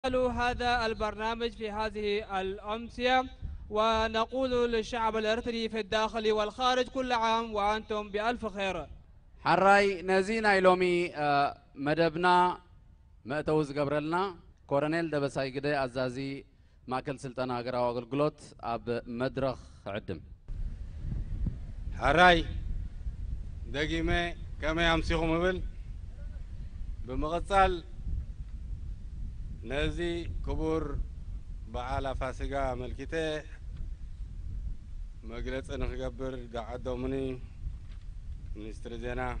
هذا البرنامج في هذه الأمسية، ونقول للشعب الإريتري في الداخل والخارج كل عام وأنتم بألف خير. حراي نزينا يلومي مدبنا مأتوز قبرلنا كورنيل دبساي قدي أزازي ماكل سلطان هاجرا وغلقلوت أب مدرخ عدم حراي دقيمة كما يمسيهم مبل بمغصال نزي كبور بعلا فاسقا ملكته مقلت نخقبر دعدو مني منستر زينا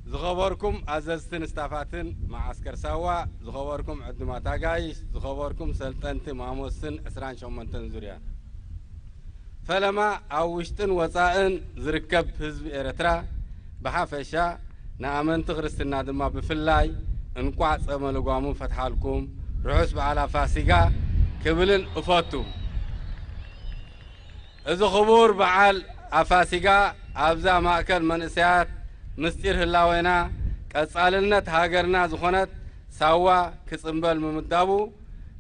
زغوركم أززتن استافاتن مع عسكر سوا زغوركم عدما تاقايش زغوركم سلطنت ماموسن اسران شومنتن زوريا فلما أوشتن وصائن زركب حزب إرترا بحافشا نأمن تغرستنا دما بفلاي انقوع صملو قامون فتحالكم رعوس بعلا فاسقا كبلن أفاتو إذا خبور بعال أفاسقا أبزا مأكل من إسيات مستير هلاوينا كأسالنا تهاجرنا زخونت سوا كسنبل ممدابو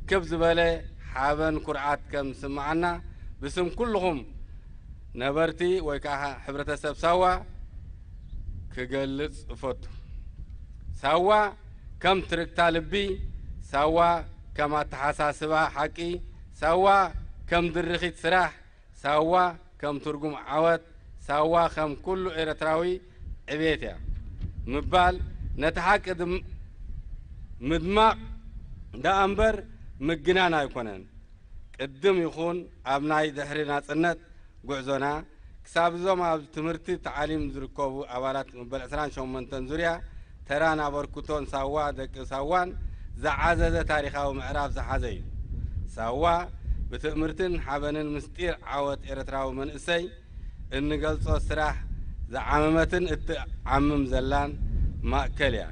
كبز بالي حابن كرعات كم سمعنا بسم كلهم نبرتي ويكاها حبرة سب سوا كجلس أفاتو سوا كم ترك طالبي سوا كما تحساسبا حقي سوا كم درخيت سراح سوا كم ترجم عوات سوا كم كل إيرتراوي عبيتها مبال نتحقق مدمع دا أمبر مجنانا يكونن قدم يكون أبناء دحرنا سنت قعزنا كساب زما تمرتي تعليم زركوب أولاد مبال أسران شو من تنزوريا ترانا بركوتون سوا دك سوان زعزة تاريخه ومعراف زحزين سوا بتأمرتن حبنن مستير عوت إرتراو من إسي إن قلصو سراح زعممتن عمم زلان مأكليا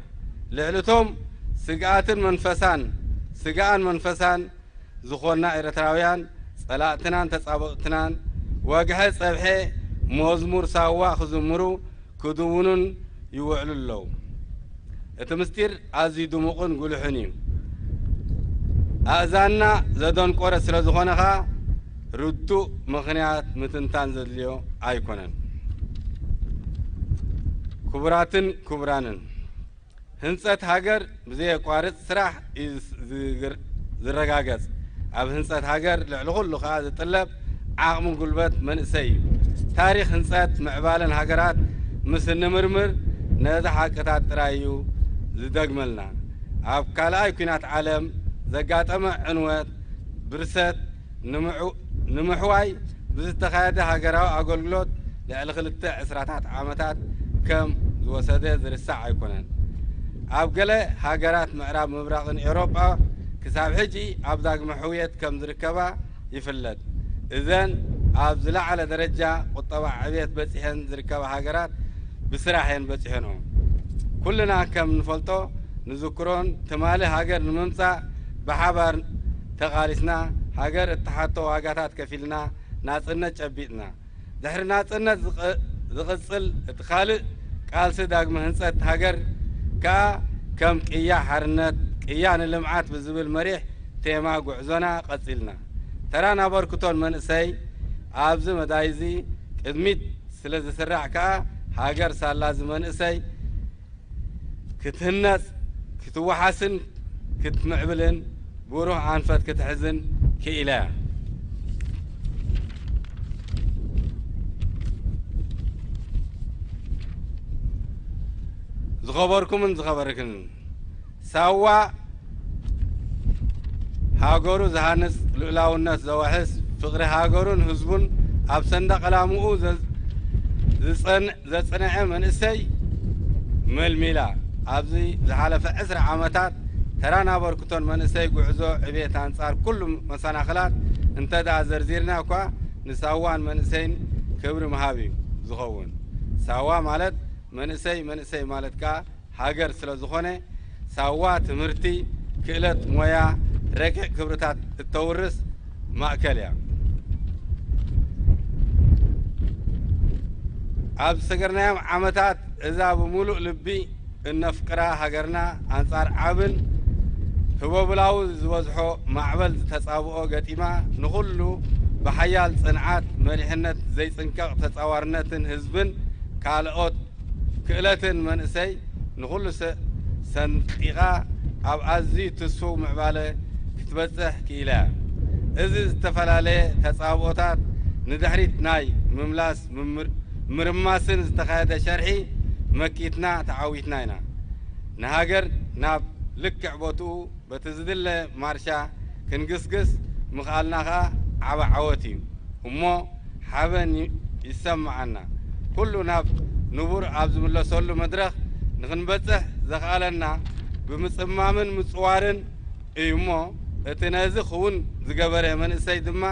لعلتهم سقاتن منفسان زخورنا إرتراويان صلاتنان تصابقتنان واقحي صبحي موزمور سوا خزمرو كدونن يوعلو اللو اتمستير ازي دموقن قولحني أزانا زدون قرص رزقونها ردو مغنيات متنتان زدليو ايكونن كبرانن هنصت هاجر بزي قارص سراح زرغاغص اب هنصت هاجر لعلغل لخا زطلب عقم قلبت منسي تاريخ هنصت معبالن هاجرات مسن مرمر نذا حقتات ترايو زدغملنا اب كالاي كينات عالم زقاطمه عنوات برست نمحواي بزتخاده هاجراو اغلغلوت لالخلت عسراتات عامتات كم زوسده زرسع يكونن اب قله هاجرات معراب مبرقن اوروبا كساب حجي اب داق محويت كم زركبا يفلد اذن اب زلع على درجه قطبع عبيت بصحن زركبا هاجرات بسراحين بصحنهم كلنا كم نفلطو نذكرون تمالي هاجر نممصا بحبر تقالسنا هاجر اتحاتو واغاتات كفيلنا ناصنت چبيتنا دحر ناصنت زقصل اتخالق قال سداق مهنصت هاجر كم قيا حرنت قيان اللمعات بزبل مريح تيما غعزنا قصلنا ترانا بركتون منسي ابز مدايزي قدميت سلاز سرع هاجر سالا زمن اسي كتهنس كتوحسن كتمعبلن بروح عنفت كتحزن كإله زغبركن سوا هاجرو زهانس لولاو الناس زواحس فقر هاجرون حزبون اب صندق لامو زصنع من اسي ملميلا ابزي زحلف 10 عامات ترانا بركتون من اسي غعزو عبيت انصار كل مسانخلات انت دا زرزيرنا كو نساوان من اسين كبر مهابي زخون سوا مالت من اسي مالت كا هاجر سلا زخونه سوا تمرتي كلت مويا ركع كبرتات التورس ماكليا اب سغرنا عامات اذا بملؤ لبي النفقرا هاجرنا انصار عبن هو بلاو زوزحو معبل تصابؤو قتيما نخلو بحيال صنعات مريحنت زي صنكاق تصاورنتن حزبن كالقوت كئلتن منسي نخلو سنطيقا أب أزي تسو معبالة كتبصح كيلا إذا استفلالي تصابؤوتات ندحريت ناي مملاس مرماسن استخاذ شرحي مكيتنا تعاويتنا نهاجر ناب لك عبوتو بتزدل مارشا كنقسقس مخالناها عبا عوتي ومو حابن يسمعنا كله ناب نبور عبزم الله سولو مدرخ نغنبصح زخالنا بمصمامن مصوارن ايمو اتنازخ ون زغبره من سيدما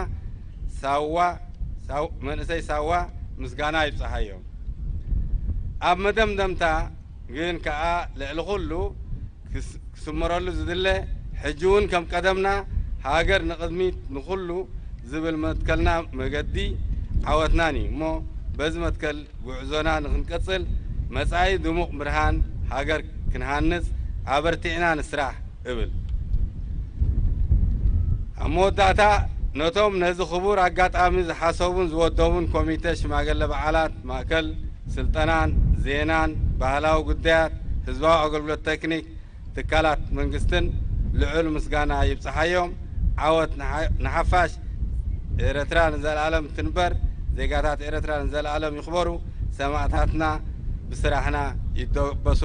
ساوا من ساوا مسغانا يبصحايو اب مدمدمتا جين كا لعلخلو سمرالو زدله حجون كم قدمنا هاجر نقدميت نخلو زبل متكلنا مقدي عوتناني مو بز متكل وعزونا نقصل مساي دموق برهان هاجر كنهانس عبرتينا نسرح قبل اموداتا نوتوم نز خبور اقاطامي حسابون زودوون كوميته شماغله بعالات ماكل سلطنان زينان ባህላው ጉዳያት ህዝባዊ አገልግሎት ቴክኒክ ትካላት መንግስትን ልዑል ምስጋና ይብጽሐዮም ዓወት ንሓፋሽ ኤርትራን ዘለዓለም ትንበር ዜጋታት ኤርትራን ዘለዓለም ይኽበሩ ሰማዕታትና ብስራሕና ይደበሱ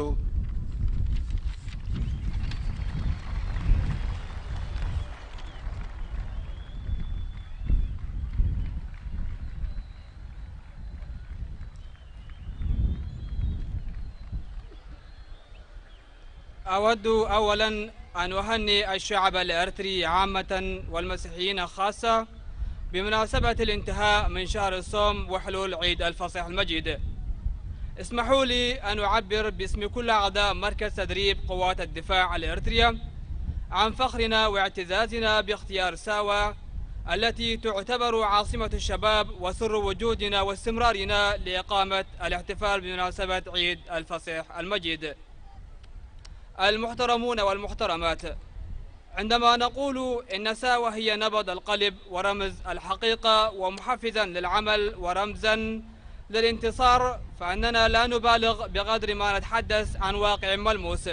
أود أولا أن أهنئ الشعب الإرتري عامة والمسيحيين خاصة بمناسبة الانتهاء من شهر الصوم وحلول عيد الفصح المجيد. اسمحوا لي أن أعبر باسم كل أعضاء مركز تدريب قوات الدفاع الإرترية عن فخرنا واعتزازنا باختيار ساوا التي تعتبر عاصمة الشباب وسر وجودنا واستمرارنا لإقامة الاحتفال بمناسبة عيد الفصح المجيد. المحترمون والمحترمات، عندما نقول إن ساوا هي نبض القلب ورمز الحقيقة ومحفزا للعمل ورمزا للانتصار، فإننا لا نبالغ بقدر ما نتحدث عن واقع ملموس،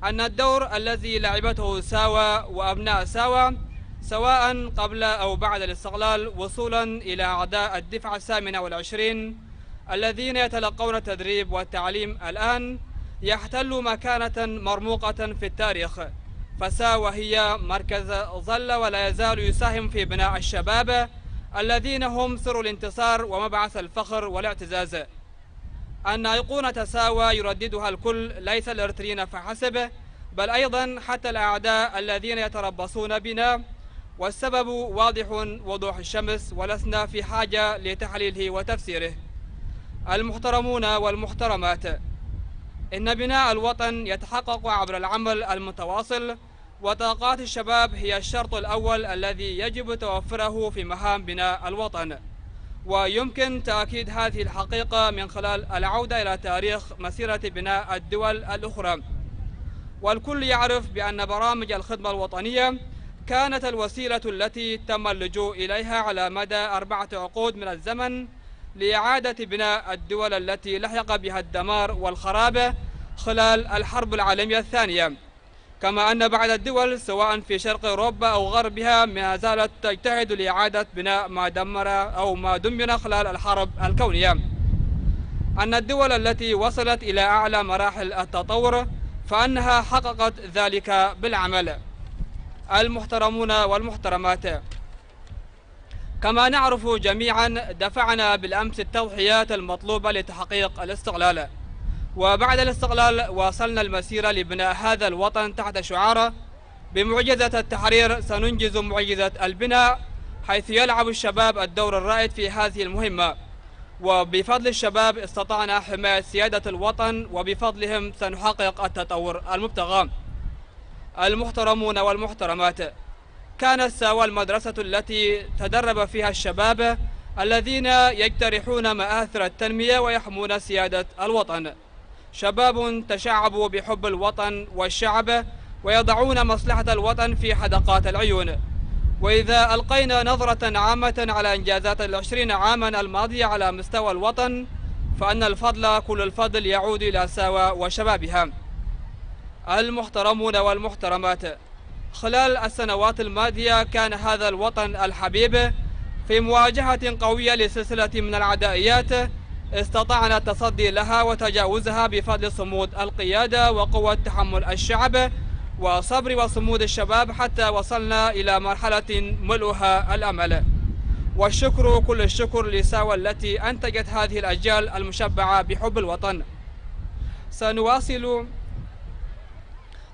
أن الدور الذي لعبته ساوا وأبناء ساوا سواء قبل أو بعد الاستقلال وصولا إلى أعداء الدفعة 28 الذين يتلقون التدريب والتعليم الآن يحتل مكانة مرموقة في التاريخ، فساوا هي مركز ظل ولا يزال يساهم في بناء الشباب الذين هم سر الانتصار ومبعث الفخر والاعتزاز. أن أيقونة ساوا يرددها الكل ليس الإرتريين فحسب، بل أيضا حتى الأعداء الذين يتربصون بنا، والسبب واضح وضوح الشمس ولسنا في حاجة لتحليله وتفسيره. المحترمون والمحترمات، إن بناء الوطن يتحقق عبر العمل المتواصل، وطاقات الشباب هي الشرط الأول الذي يجب توفره في مهام بناء الوطن، ويمكن تأكيد هذه الحقيقة من خلال العودة إلى تاريخ مسيرة بناء الدول الأخرى. والكل يعرف بأن برامج الخدمة الوطنية كانت الوسيلة التي تم اللجوء إليها على مدى 4 عقود من الزمن لإعادة بناء الدول التي لحق بها الدمار والخراب خلال الحرب العالمية الثانية، كما أن بعض الدول سواء في شرق أوروبا أو غربها ما زالت تجتهد لإعادة بناء ما دمر أو ما دمر خلال الحرب الكونية. أن الدول التي وصلت إلى أعلى مراحل التطور فأنها حققت ذلك بالعمل. المحترمون والمحترمات، كما نعرف جميعا دفعنا بالأمس التضحيات المطلوبة لتحقيق الاستقلال، وبعد الاستقلال واصلنا المسيرة لبناء هذا الوطن تحت شعار بمعجزة التحرير سننجز معجزة البناء، حيث يلعب الشباب الدور الرائد في هذه المهمة، وبفضل الشباب استطعنا حماية سيادة الوطن، وبفضلهم سنحقق التطور المبتغى. المحترمون والمحترمات، كانت ساوا المدرسة التي تدرب فيها الشباب الذين يجترحون مآثر التنمية ويحمون سيادة الوطن، شباب تشعبوا بحب الوطن والشعب، ويضعون مصلحة الوطن في حدقات العيون. وإذا ألقينا نظرة عامة على إنجازات ال20 عاما الماضية على مستوى الوطن، فأن الفضل كل الفضل يعود إلى ساوى وشبابها. المحترمون والمحترمات، خلال السنوات الماضية كان هذا الوطن الحبيب في مواجهة قوية لسلسلة من العدائيات استطعنا التصدي لها وتجاوزها بفضل صمود القيادة وقوة تحمل الشعب وصبر وصمود الشباب، حتى وصلنا إلى مرحلة ملؤها الأمل. والشكر كل الشكر لساوى التي أنتجت هذه الأجيال المشبعة بحب الوطن. سنواصل.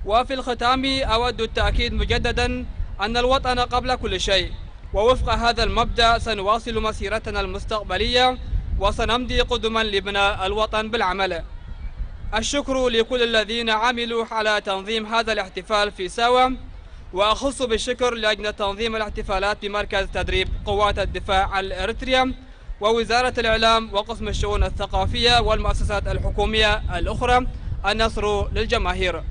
وفي الختام أود التأكيد مجددا أن الوطن قبل كل شيء، ووفق هذا المبدأ سنواصل مسيرتنا المستقبلية وسنمضي قدما لبناء الوطن بالعمل. الشكر لكل الذين عملوا على تنظيم هذا الاحتفال في ساوى، وأخص بالشكر لجنة تنظيم الاحتفالات بمركز تدريب قوات الدفاع الإريتريا ووزارة الإعلام وقسم الشؤون الثقافية والمؤسسات الحكومية الأخرى. النصر للجماهير.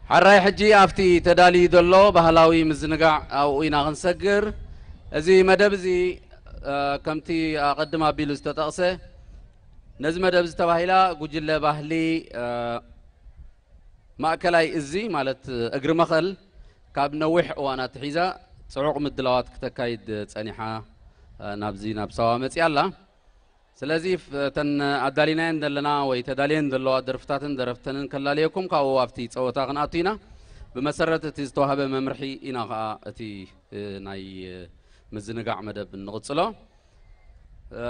حراي حجي أفتي تدالي دلو بهلاوي مزنقع أو إنا غنسقر أزي مدبزي كمتي أقدم أبيلو استطاقسه نزم مدبز تباهيلا قجل باهلي مأكلاي إزي مالت أقر مخل كاب نوح وانا تحيزا صعوق مدلوات كتكايد تسانيحا نابزي نابسوامت يالا سلازي تن عدالينين دلنا ويتدالين دلو درفتاتن درفتن كلاليكم كاو افتي تصوتا قناتينا بمسرت تيزتوها بممرحي إنا اتي ناي مزنقع مدب النغطسلو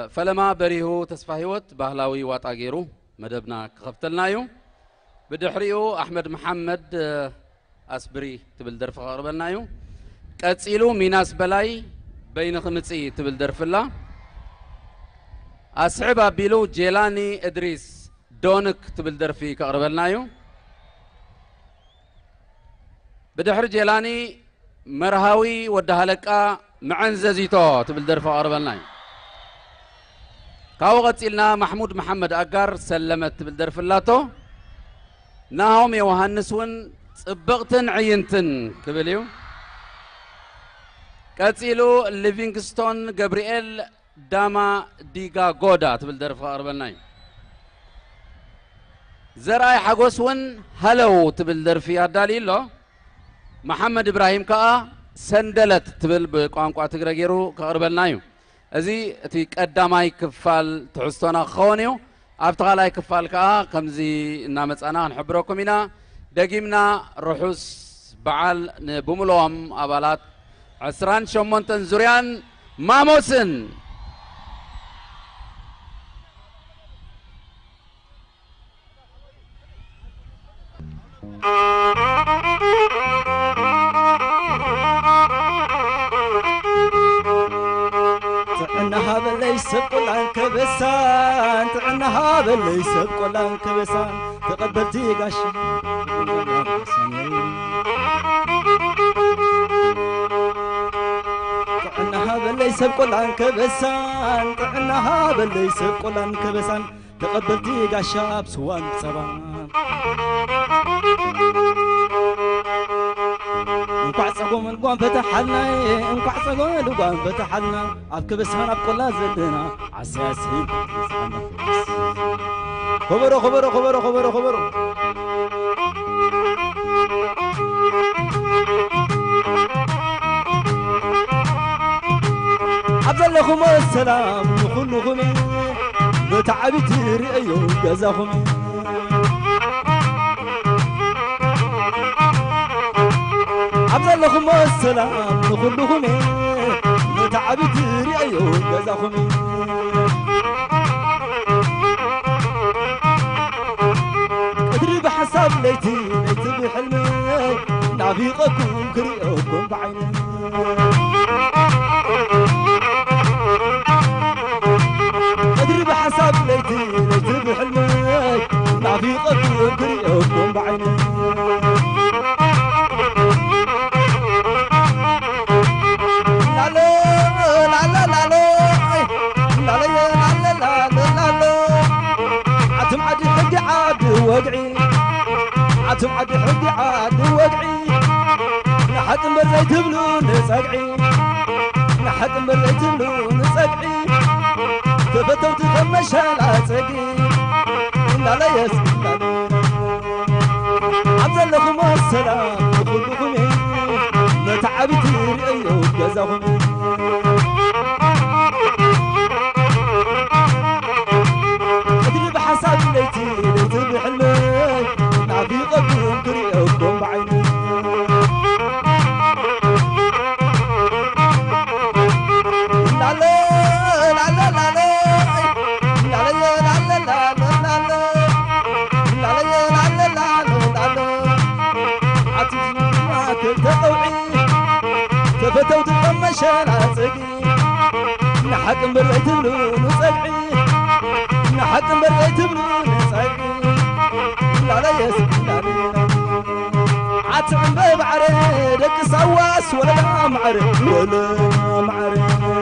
فلما بريهو تسفاهيوت باهلاوي واتاقيرو مدبنا كغفتلنايو بدحريو أحمد محمد أسبري تبل درف غربنايو كاتسيلو ميناس بلاي بين خمسي تبل درف الله أصحب أبيلو جيلاني إدريس دونك تبل درفي كغربنايو بدحر جيلاني مرهاوي ودهلكا معنززيتو تبل درف غربنايو كاو غتسيلنا محمود محمد أقار سلمت تبل درف اللاتو ناهم يوهنسون صبغتن عينتن كبليو كاتسيلو ليفينغستون جابرييل داما ديغا غودا تبل درف غربناي زراي حقوسون هلو تبل درف ياداليلو محمد ابراهيم كا سندلت تبل بقانقوا تغرغيرو كغربنايو ازي تي قداماي كفال تحستونا خونيو أفتغالاي كفال كا كمزي نامتانا نحبركم هنا دقيمنا رحوس بعال بملوهم أبالات عسران شمونتن زوريان ماموسن تعنها بالليس بقلان كبسان تعنها بالليس بقلان كبسان تقبلتي قاش تعنها بالليس بقلان كبسان تعنها بالليس بقلان كبسان تقبلتي قاشاب سوان صبان انقع صقوم القوم فتحلنا انقع صقوم القوم فتحلنا عالكبسان بقلا زلنا عساسي خبروا خبروا خبروا خبروا خبروا عبد لكم السلام كلكم بتعبي تريو جزاكم عبد لكم السلام كلكم بتعبي تريو جزاكم ادري بحساب ليتي ليتي بحلمي نعبيقكم كريوكم بعيني ادري بحساب ليتي ليتي بحلمي نعبيقكم كريوكم بعيني علي وقعي عتم عد حد عاد وقعي نحكم بزي تبلون صقعي نحكم بزي تبلون صقعي تفتو تخمش العصقي لا لا يسلم عبد لكم السلام كلكم متعبت رأيو جزاهم أدري بحساب ليتي ليتي بحلمي نعبي قبلهم كريوكم بعيني لا لا لا لا لا لا لا لا لا لا تفتو تقمش العصقي نحكم بريت بلون وصقعي نحكم بريت بلون وصقعي لا لا يسلم عتم ببعريدك سواس ولا معرف ولا معرف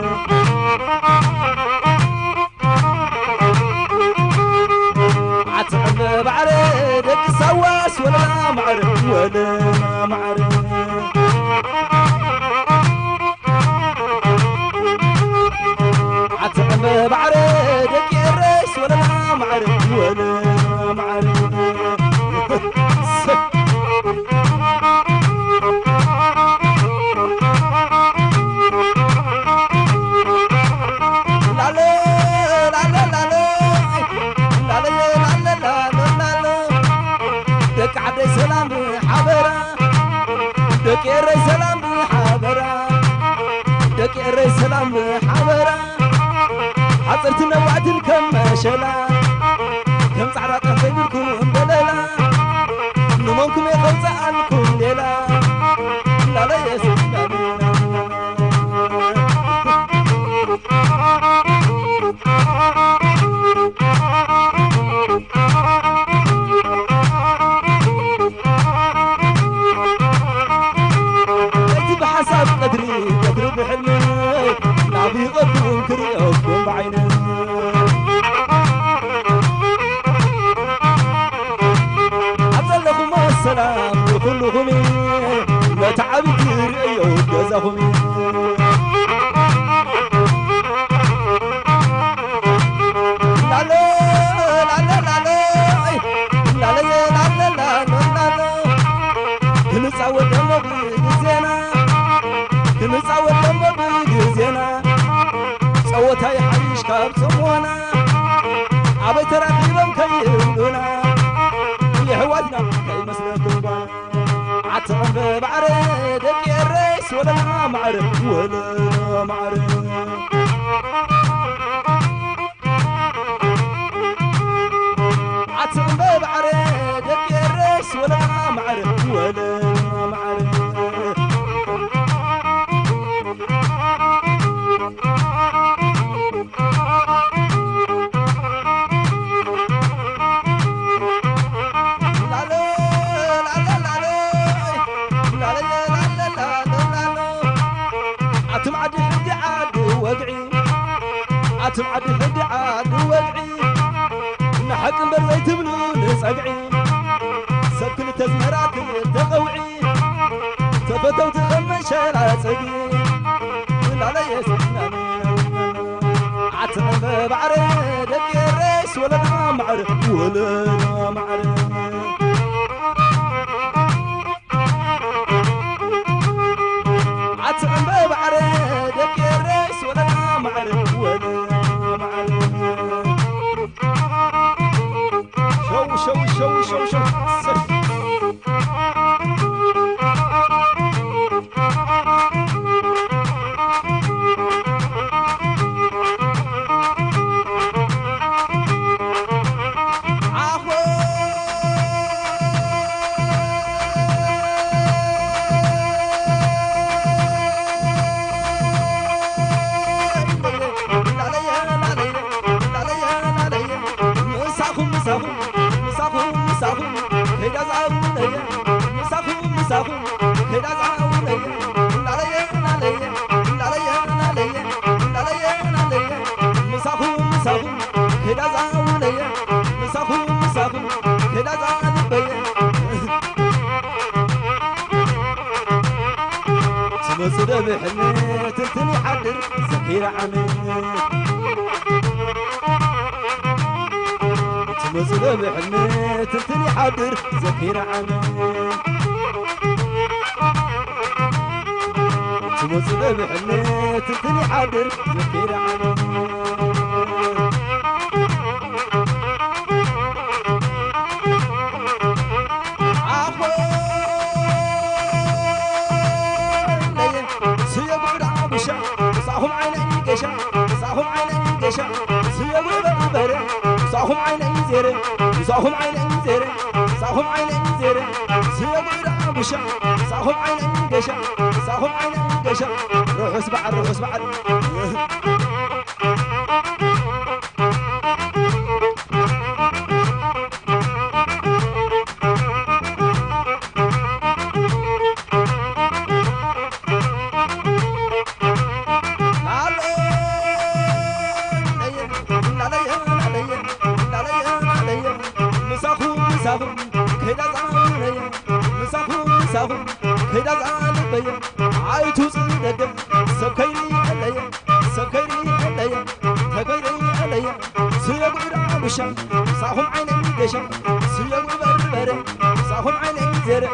عتم ببعريدك سواس ولا معرف ولا معرف عتم بعريدك الريس ولا معرف ولا معرف لا لا لا لا لا لا لا لا لا دك عبد السلام حبرة دك الريس سلام حبرة دك الريس سلام حبرة عصرت نوعت الكم شلا كم صعرات فيكم بللا نمونكم يخلص عنكم ليلا لا لا يسلم بحسب قدري قدر بحلمي نعبي قدرهم كريوكم بعيني عبد لكم السلام وكلكم ما تعبت رأيو جزاهم لا لا لا لا لا لا لا لا لا لا لا كنصاوت دمو بجزينا كنصاوت دمو بجزينا صوتاي حريش كاب صمونا عبي تراقيبهم كيهلونا يحوالنا كي مسلكم بانا عتم ببعريدك الريس ولا معرف ولا معرف عتم ببعريدك الريس ولا معرف ولا معرف عتم عد حد عاد وقعي عتم عد حد عاد وقعي نحكم بريت بلون صقعي سبكل تزمرات تقوعي تفتو تخمش العصقي لا لا يسلم عتم بعريدك الريس ولا معرف ولا معرف عتم بعريدك الريس ولا معرف ولا معرف شو بحنة تلتني حدر زكير عمل تمزل بحنة تلتني حدر زكير عمل تمزل بحنة تلتني حدر زكير عمل صاحب عيني قشا صاحب عيني قشا سيبوا بالبر صاحب عيني زير صاحب عيني زير صاحب عيني زير سيبوا بالبشا صاحب عيني قشا صاحب عيني قشا روح اسبع روح اسبع كيدا زالبيا عايتو صدق سكيري عليا سكيري عليا تكيري عليا سيغور بشا صاحب عيني قشا سيغور بربر صاحب عيني زر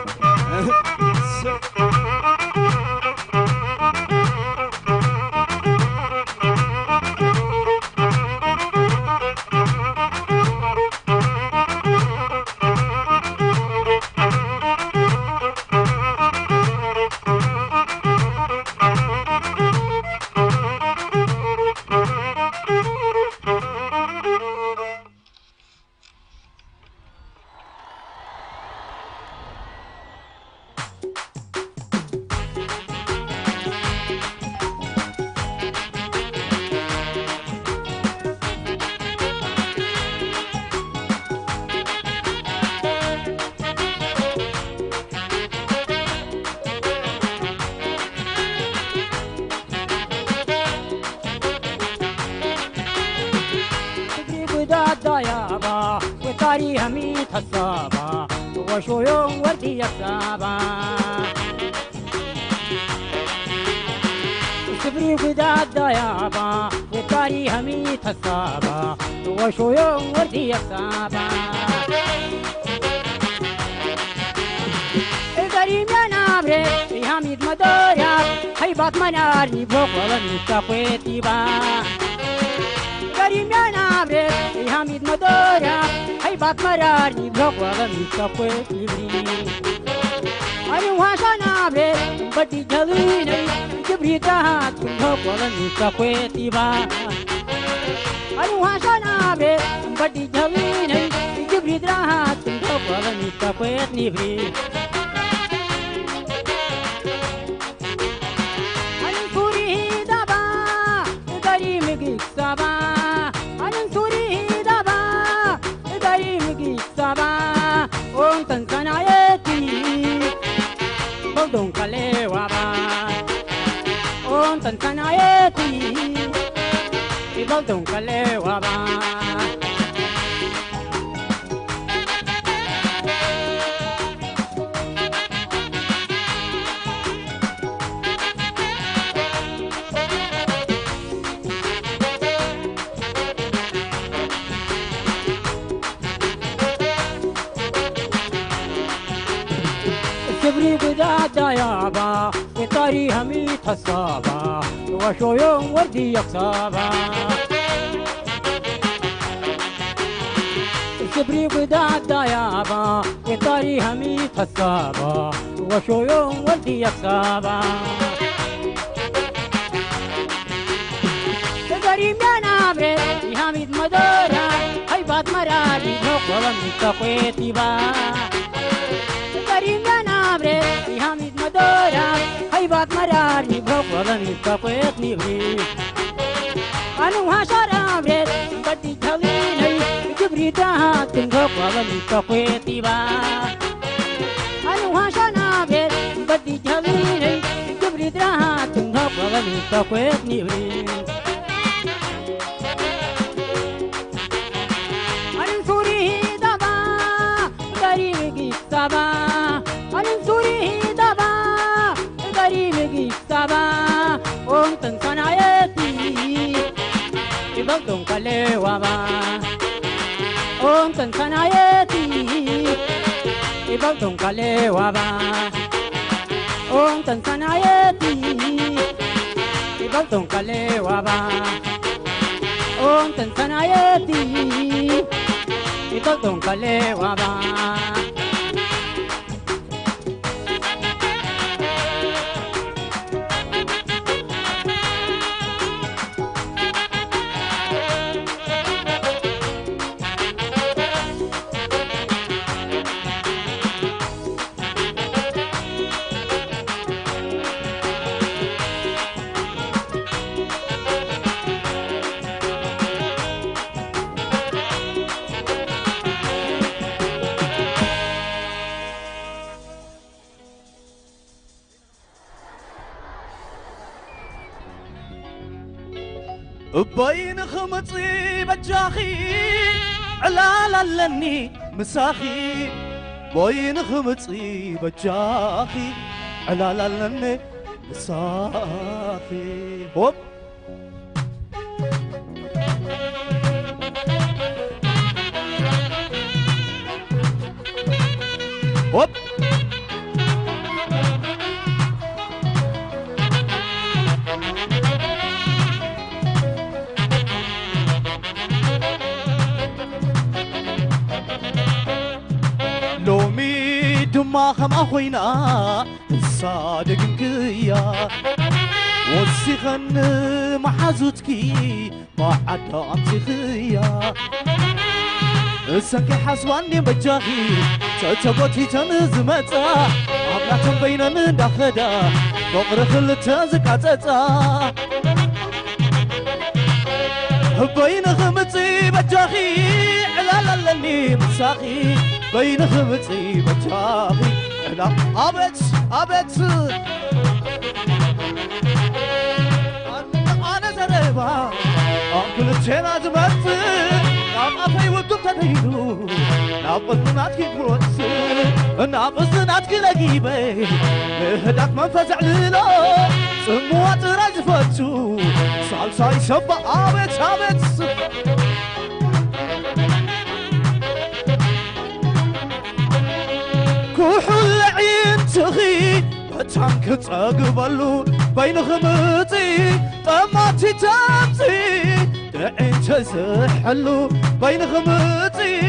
وطاري همي تصابا وشو يوم وردي يصابا صبري قداد دايابا وطاري همي تصابا وشو يوم وردي يصابا الغريم يا نابري في حميد مدوريا حيبات منارني بوك ولن يستقويتي با كريم يا نابري يا حميد مدوريا حيبات مرارني بروك ولا مستقويت لبري أنا واشا نابري بدي جليني جبري دهات بروك ولا مستقويت لبا أنا واشا نابري بدي جليني جبري دهات بروك ولا مستقويت لبري أنا كوري دابا كريم جيك سابا Ontan sanayeti, bodon kalewa ba. Ontan sanayeti, bodon kalewa ba. كبري قداد دايابا وطاري همي تصابا وشو يوم وردي يقصابا كبري قداد دايابا وطاري همي تصابا وشو يوم وردي يقصابا كريم يا نابري يا حميد مدورا حيبات مراري بروك ولا مستقويتي با كريم يا نابري يا حميد مدورا حيبات مرارني بروك ولا مستقويت لبري أنا وهاشا نابري بدي جليني جبري دهات بروك ولا مستقويت با أنا وهاشا نابري بدي جليني جبري دهات بروك ولا مستقويت لبري Saba, يبلدون كليوابا أنتن سنايتي يبلدون كليوابا أنتن سنايتي يبلدون كليوابا أنتن سنايتي يبلدون كليوابا بين خمطي بجاخي علالا لني مساخي بين خمطي بجاخي علالا لني مساخي هوب هوب لومي دما خم أخوينا الصادق كيا وسخن محازوتكي ما عدا أمسي خيا السنك حسواني بجاهي تتبوتي تنزمتا أبلاتن بيننا ندخدا فقر خلتا زكاتتا بين خمتي بجاهي علالا لني مساخي بين خمتي بجاهي لا أبت أنا زربا أقول تنا زمت أنا في وقت تدينو ناقص ناتكي بروس ناقص ناتكي لقيبي هداك من فزع للا سموات رجفتو صالصاي شبا أبت كحل عين تغي بتانك تقبلو بين خمتي طماتي تامتي دعين تزحلو بين خمتي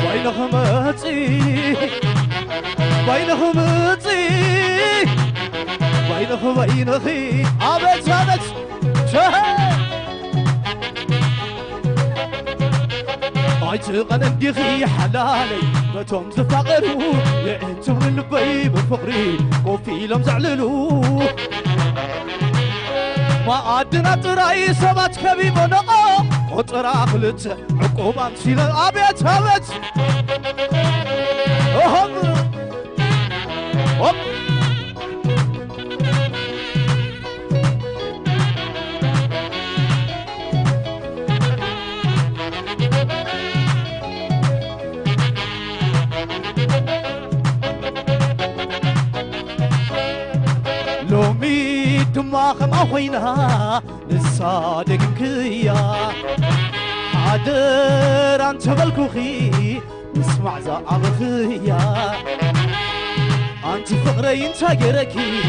بين خمتي بين خمتي بين خي عبت شهر عيتقن ندخي حلالي بتوم زفقرو يأنتم البي بفقري وفي لم زعللو ما عدنا تراي سبات كبي منقو وطرا خلت عقوبة سيلا أبيت هبت أهم لومي دماغ ما خوينا الصادق كيا حاضر انت بالكوخي اسمع زعم خيا انت فقري انت جركي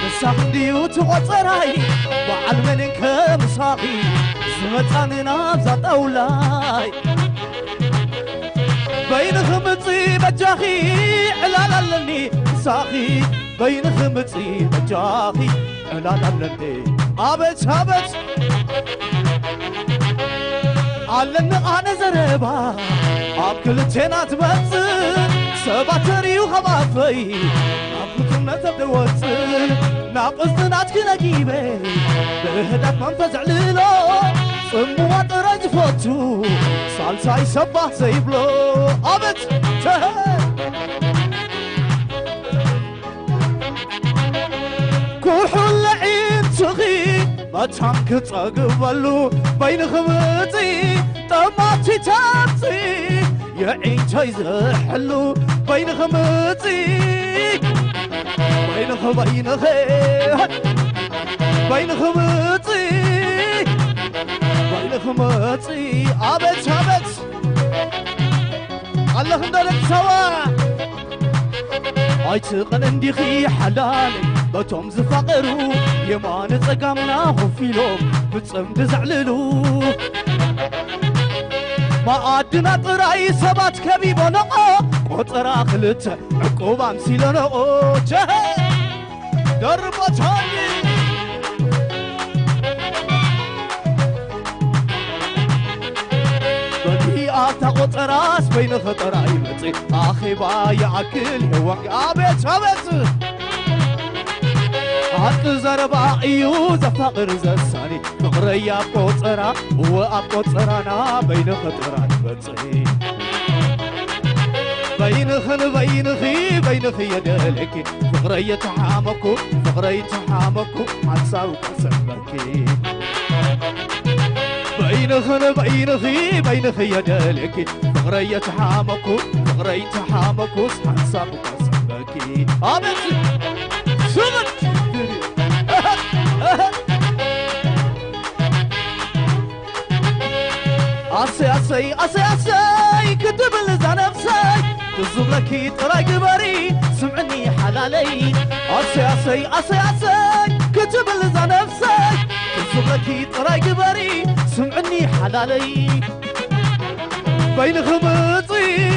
مساخ ديو تقطراي وعلمن كمساخي زمتاننا بزات اولاي بين خمتي بجاخي علالني ساخي بين خمتي بجاخي علالني أبت علن أنا زربا أبكل تنات بس سباتري وخبافي أبكلنا تبدوت ناقص ناتك نجيبه بهداك منفز عليلو صموات رجفتو صالصاي سباه زيبلو أبت كحل عين تغي ما تانك تقبلو بين خمتي طماتي تابتي يا عين تيزحلو بين خمتي بين خمتي الله خندلك سوا أيتقن اندخي حلالي بتوم زفقرو يمان تقامنا خفيلوم بتصم تزعللو ما عدنا طراي سبات كبيبنا قطرا خلت عقوبة مسيلنا دربت هاي بديئات قطراس بين خطراي متي أخي باي عكل هو أبيت حق زربا إيو زفقر زساني فقريا قطرا وأب قطرانا بين خطران بتي بين خي يدلك فقرية تحامكو حساو كسبكي بين خي يدلك فقرية تحامكو حساو كسبكي آمين شمت أسي كتب لزا نفسي تزبلكي تراي قبري سمعني حلالي أسي كتب لزا نفسي تزبلكي تراي قبري سمعني حلالي بين خمطي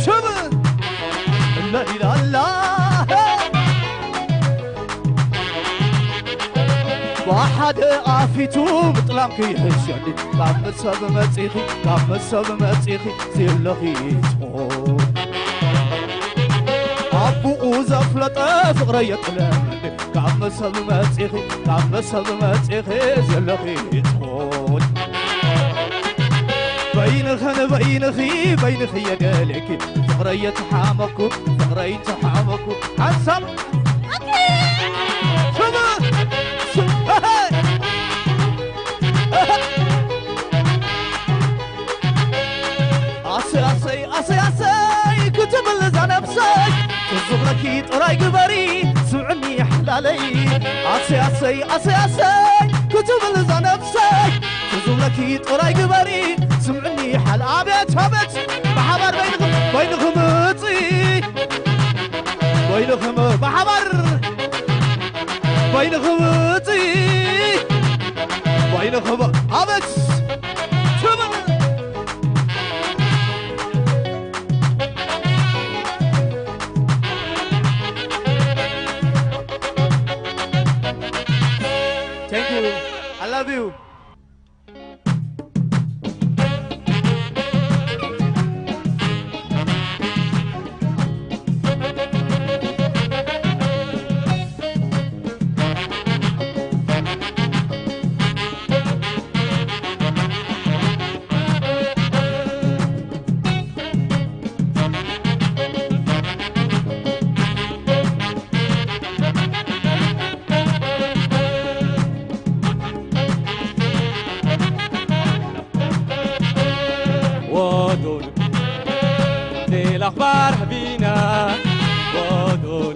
شمن لا إله إلا واحد عافيتو بطلامك يحشني قام السب متيخي زيلخي تقول أبو زفلة فقرية قلمني قام السب متيخي زيلخي تقول بين خي يدلك فقرية تحامكو حسب أسي كتب لزا نفسي تزغلكي طراي قبري سمعني حلالي أسي كتب لزا نفسي تزغلكي طراي قبري سمعني حل أبيت بحبر بين خمطي بحبر بين خمطي أبيت Thank you. I love you. الأخبار حبينا ودون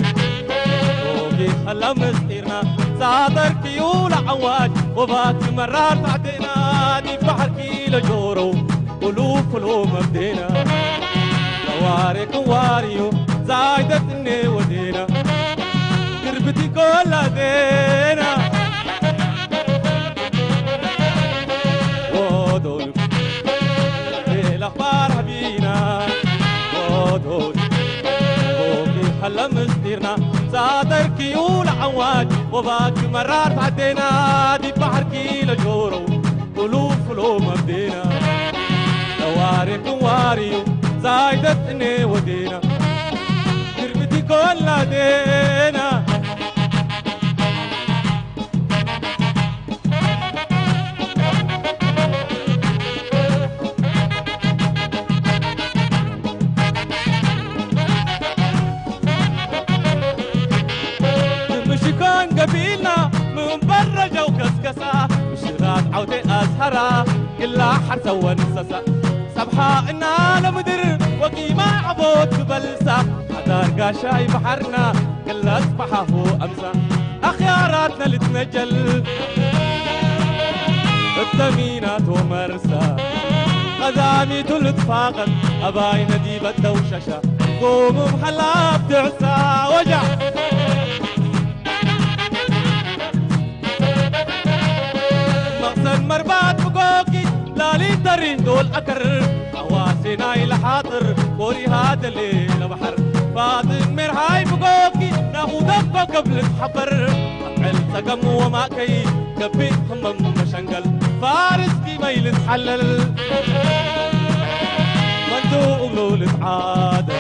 وقي خلا مسطيرنا ساطر كيول عواج وبات مرار تعدينا دي بحر كيلو جورو قلوب مبدينا كواريو زايدتني ودينا قربتي كل دينا ودون الأخبار حبينا هلا مستيرنا صادر كيول عواج وباك مرات عدينا دي بحر كيلو جورو قلوب مبدينا كواريو زايدتني ودينا تربتي كل دينا قبيلنا من برا جو كسكسة وشغات عودي أزهرة كلها حرسة ونسسة سبحة إنا لمدر وقيمة عبود بلسة حدار قاشاي بحرنا كل أصبحه أمسى أخياراتنا لتنجل التمينات ومرسى قدامي تلتفاقد أباينا دي بالدوششة قوموا محلا بتعسى وجع مقصد مربات فقوكي لا لي ترين دول أكر أواسينا إلى حاضر كوري هذا الليل بحر فاضن مرهاي فقوكي ناخدك قبل تحبر أفعل سقم وما كي كبي همم مشنقل فارس دي ميل تحلل مندوق لول تعادل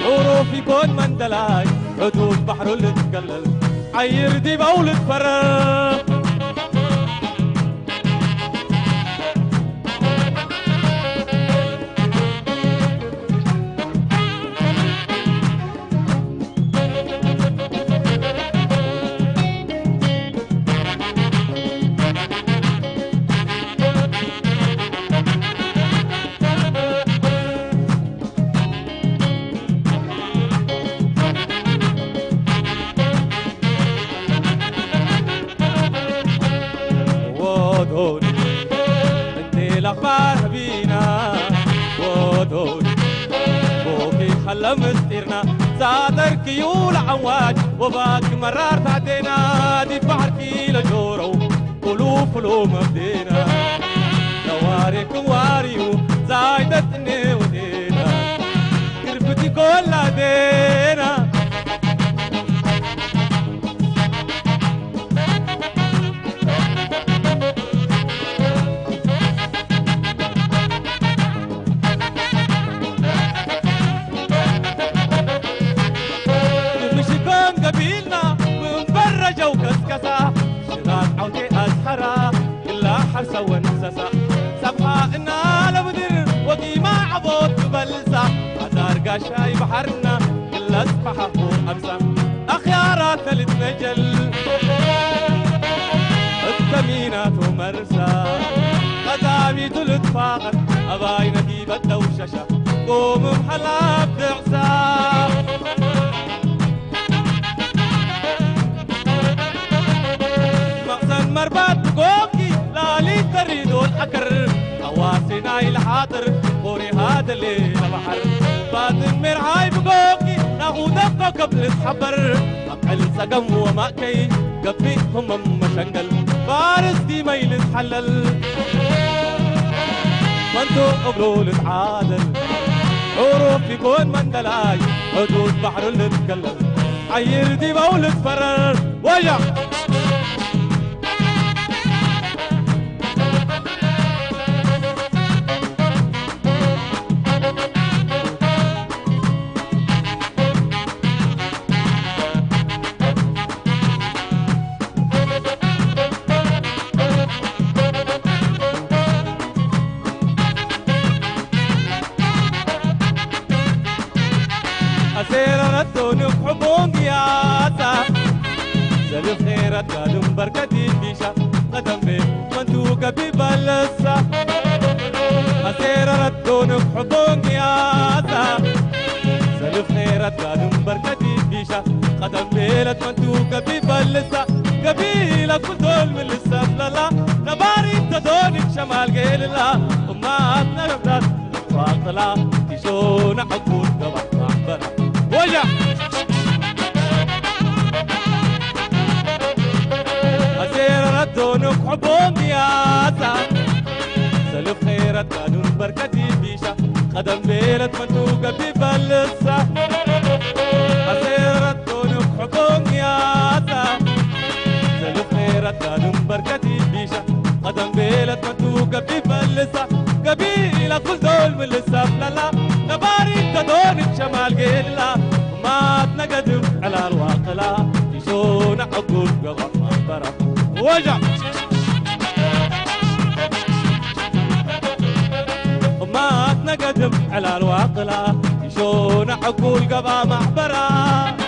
حروف يكون مندلاي حدود بحر اللي تقلل عير دي بول تفرق الأخبار بينا ودود بوكي خلى مستيرنا ساتر كيول عواج وباك مرار تعدينا دي بحر كيلو جورو قلوب فلوم بدينا نواريك واريو زايدتني ودينا كرفتي كل دينا جو كسكسة شغال عودي أزهرة كلها حرسة ونسسة سبحة إنا لمدير وقيمة عبود بلسة هزار قاشاي بحرنا كلها سبحة وأمسة أخياراتنا لتنجل التمينات ومرسى قدامي تلتفاقد أباينا دي بالدوششة قوم محلا بتعسى مربات بقوكي لا لي تريدوا الأكر أواسينا الحاضر قوري هذا الليل بحر باطن مرعاي بقوكي ناخدك قبل تحبر أقل سقم ومأكي قبي همم مشنقل فارس دي ميل تحلل منتو قبلوا تعادل حروف يكون مندلاي حدود بحر اللي تكلل عير دي بول تفرر وجع أسير ردوني بحبون قياسة زلف خيرت قادم بركتي بيشا قدم بي منتوقة ببلسة أسير ردوني بحبون قياسة زلف خيرت قادم بركتي بيشا قدم بيلت منتوقة ببلسة قبيلة كل دول من السفلة نباري تدوني شمال قيل الله أماتنا قبلت فاقلا تشون عقود قبح معبرة وجع أسير ردونك حبون قياسة سلف خيرت قانون بركتي بيشا قدم بيلت منوقة ببلسة أسير ردونك حبون قياسة سلف خيرت قانون بركتي بيشا قدم بيلت منوقة ببلسة قبيلة كل دول من السفلة نباري تدونك شمال قيلة ما تنقدم على الواقلة يشون عقول قبل مقبرة وجع ما تنقدم على الواقلة يشون عقول قبل معبرة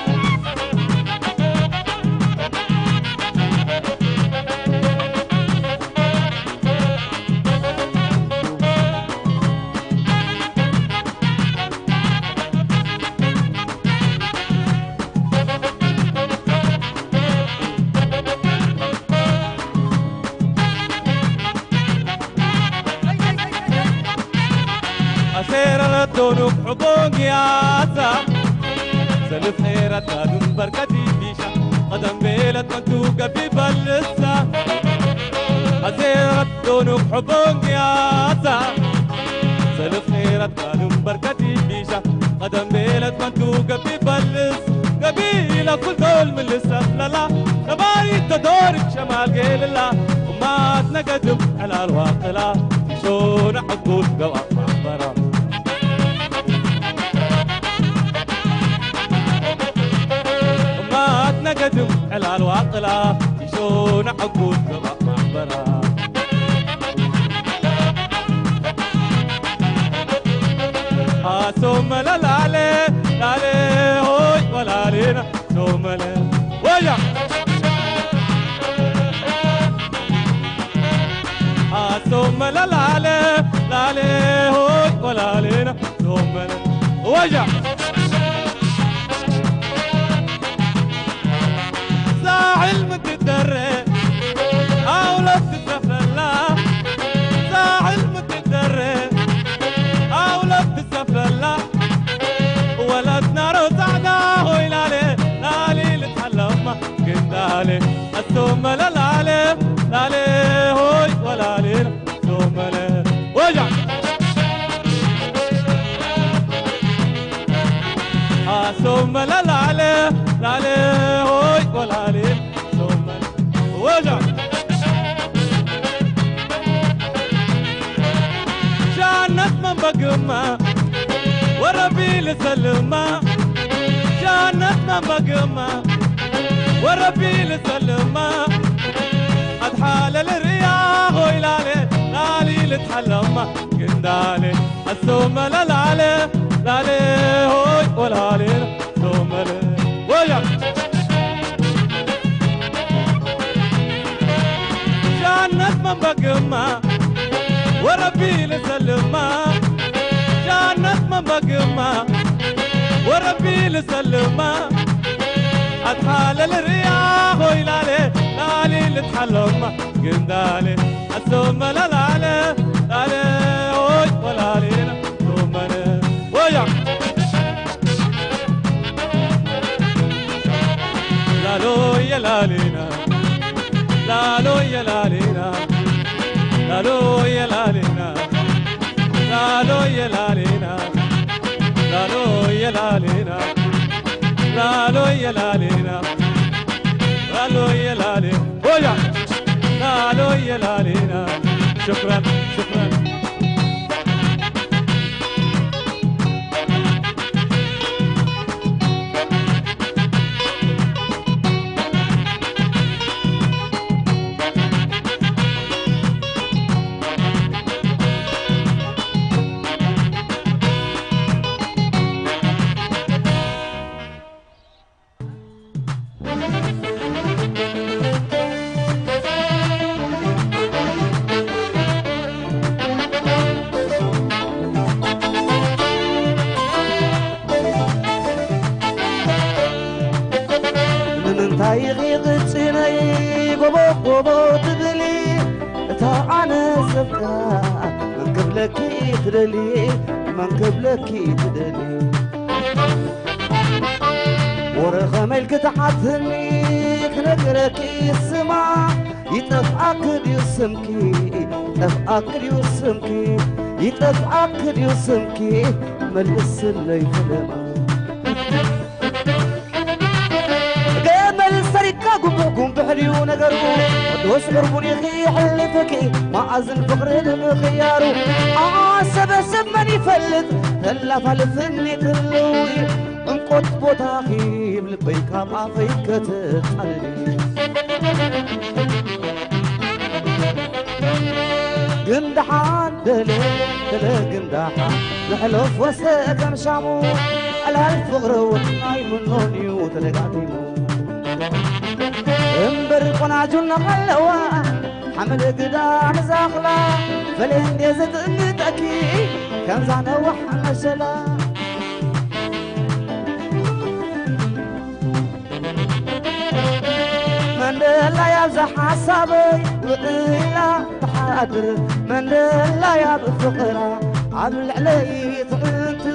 حبونك يا سا سلف خيرات كادم بركتي بيشا قدم بيلت منتوقة في بلسة أزيرت دونك حبونك يا سا سلف خيرات كادم بركتي بيشا قدم بيلت منتوقة في بلس قبيلة كل دول من لسه لا نباري تدورك شمال قيل الله وما تنقدم على الواقلة يشون عقود قوات معبرة وما تنقدم على الواقلة يشون عقود قوات معبرة ثم لا لا لا لا هوي ولا لينا ثم لا ويا ثم لا لا لا لا هوي ولا لينا ثم لا ويا زاعل متدري او لا تتفلى زاعل متدري او لا تتفلى ولدنا رزعنا هوي لالي لالي لتحلم قندالي الثم لا لالي لالي هوي ولا لينا ثم لا وجع ثم لا لالي لالي هوي ولا لينا ثم لا وجع جانت من بقمة وربي لسلمة جانت من بقمة وربي لسلمة أدحال الرياح ويلالي لالي لتحلمة قندالي الثوم لا لالي لالي هوي ولا لينا ثوم لا ويا جانت من بقمة وربي لسلمة جانت من بقمة وربي لسلمة أدحال الرياح ويلالي لالي لتحلم قندالي الثوم لا لالي لالي هوي ولا لينا ثوم لا ويا لالو يا لالينا لالو يا لالينا لالو يا لالينا لالو يا لالينا لالو يا لالينا لالو يا لالينا لالو يا لالي ويا لالو يا لالينا شكرا شكرا من قبلك تدلي ورغم القطعتني خنقرك السماء يتفعكد يسمكي يتفعكد يسمكي يتفعكد يسمكي ملس اللي خلما قبل سرقا قبوكم بحريو نقربو ودوس قربون يخي حلفكي ما أزن فقر بخيارو سبسب من يفلت هلا فلفني تلوي انقط بوتاخي بلبيك بعافيك تتحلي قندحان دلي قندحان لحلوف وسكن شامو الهالف غروت اي منوني وتلقاتيمو انبر قناجون خلوا حمل قدام زاخلا فلين ديزت انتكي كان زعنا وحنا شلا من لا يمزح حسابي وإلا تحادر من لا يبفقرا عامل علي طنت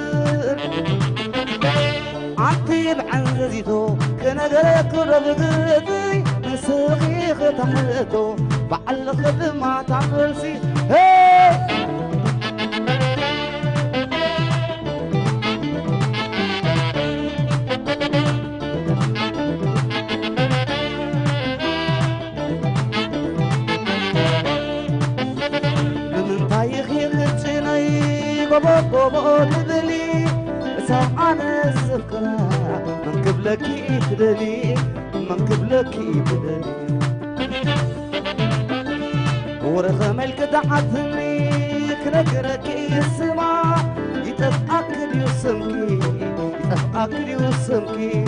عطي بعنزيتو كنقرك ربقتي نسخي ختحتو بعل خدمة تعمل سي من طايخ يغتني بابا بابا تبلي ساعة السكرة من قبلك يبدلي من قبلك يبدلي ورغم الكدحتني كنكرك يسمع يتفأكد يسمكي يتفأكد يسمكي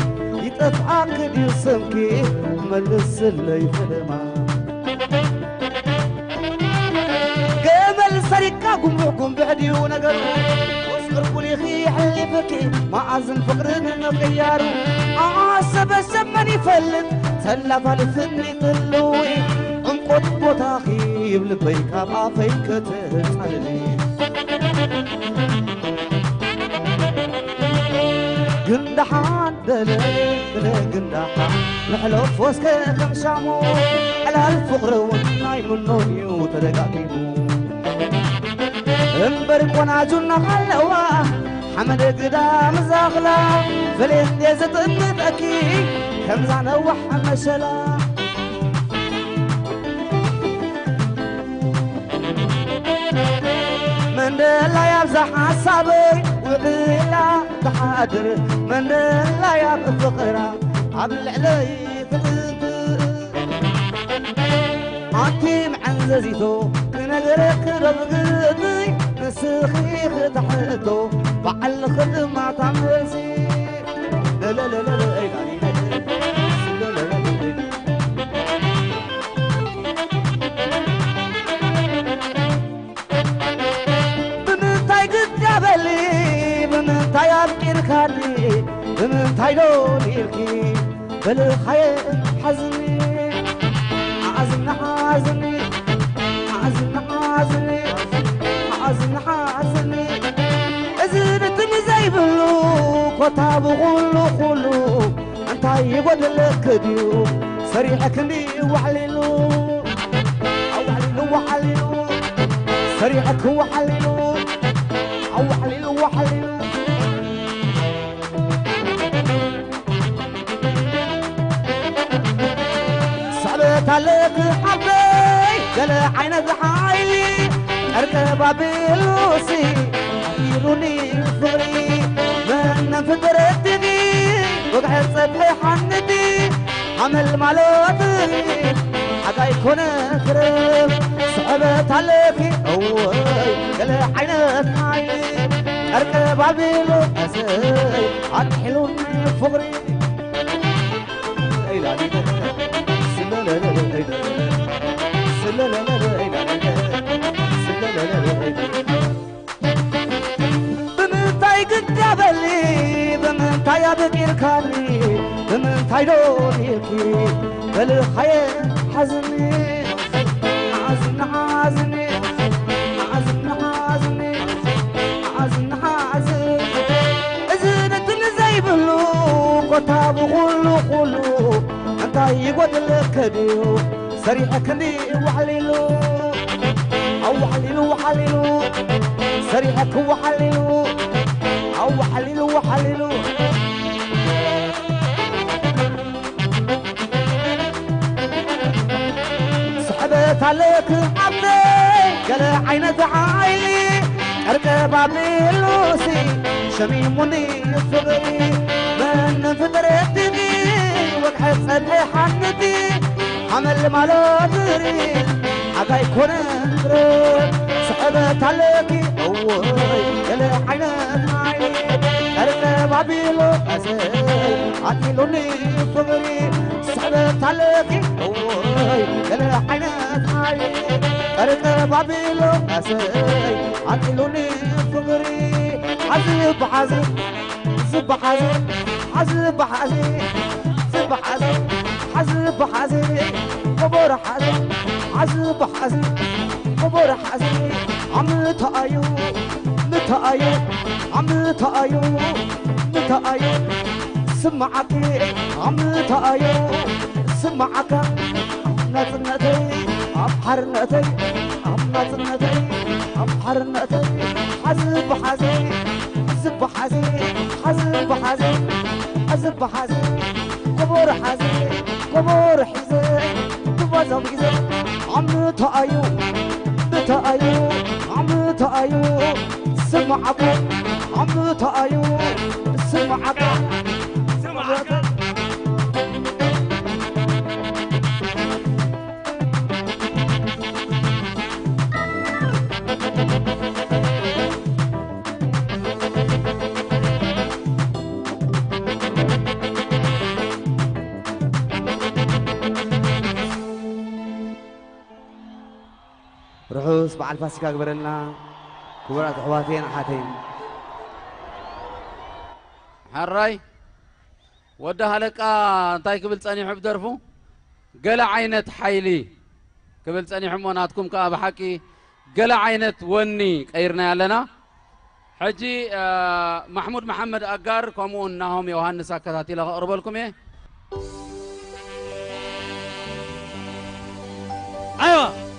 يتفأكد يسمكي ملس اللي فلما قبل سرقا قمعكم بعدي ونقر كل خي حلفك ما أزن فقر من غيار عصب السمن يفلت سلف الفني تلوي انقط بطاخي بلبيك بعافيك تتعلي قندحان دلي بلا قندحان نحلف وسك كم شامو على الفقر والناي منون يوترقاكيمو انبرك وناجونا خلوا حمد قدام زاغلا فلين يزت انتأكي كم زانا وحا مشلا من لا يبزح عصابي وقيلا تحادر من لا يبقى فقرا عبل علي فقد عطيم عن زيتو كنقرك ربقتي نسخي ختحتو بعل خدمة تعمل سي لا لا لا لا لا بمنتاي قد جبلي بمنتاي أبكر كاري بمنتاي لونيركي بالخير حزني عزني عزني عزني عزني عزني عزني زينتني زي بلوك وطاب غلو خلو انت يقول لك ديو سريحك لي وحليلو او حليلو وحليلو سريحك وحليلو او حليلو وحليلو صعبت عليك حبي قال عينك حايلي اركب بلوسي يروني فغري من فدرتني وقعت سطحي حندي عمل مالوتي حقا يكون كرم صعبت عليك اوي قال عينك حايلي اركب بلوسي عن حلوني فغري اي لا لا لا لا لا لا بمنتاي قد جبلي بمنتاي أبكر كاري بمنتاي لونيكي بالخير حزني عزني عزني عزني عزني عزني عزني زينتني زي بلوك وطاب غلو خلو انت يقود لك ديو سريحك لي وحليلو او حليلو وحليلو سريحك وحليلو او حليلو وحليلو سحبت عليك عبدي قال عينك عايلي اركب بلوسي شميموني فغري من فدرتني وقحت سطحي حندي عمل مالوتري حقا يكون قريب سحبت عليكي اوي قال عينك عايلي اركب بلوسي عطيلوني فغري سحبت عليكي اوي قال عينك عايلي اركب بلوسي عطيلوني فغري عزب عزب زب عزب عزب عزب زب عزب عزب عزب قبر عزب عزب عزب قبر عزب عملت عيون تأيو عم تأيو تأيو سمعك عم تأيو سمعك نتنتي أبحرنتي نتنتي أبحرنتي حزب حزي حزب حزي حزب حزي حزب حزي قبور حزي قبور حزي تبزم حزي عم تأيو تأيو عم تأيو سمعك عم تأيو سمعك سمعك رحوس بعد الفاسكة قبرنا كبرات أخواتين أحاتين حراي ودها لك انتاي قبل ثاني حب درفو قال عينت حيلي قبل ثاني حموناتكم كأب حكي قال عينت وني قيرنا لنا حجي محمود محمد أقار كمون نهم يوهانس كتاتي لها أقرب لكم إيه أيوة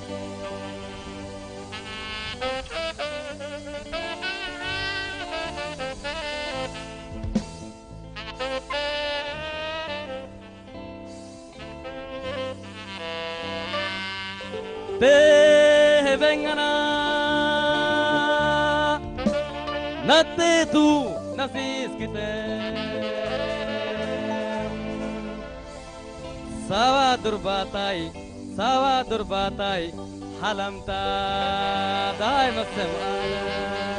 بهبنا نتيتو نفيس كتير سوا درباتاي حلمتا دايم السماي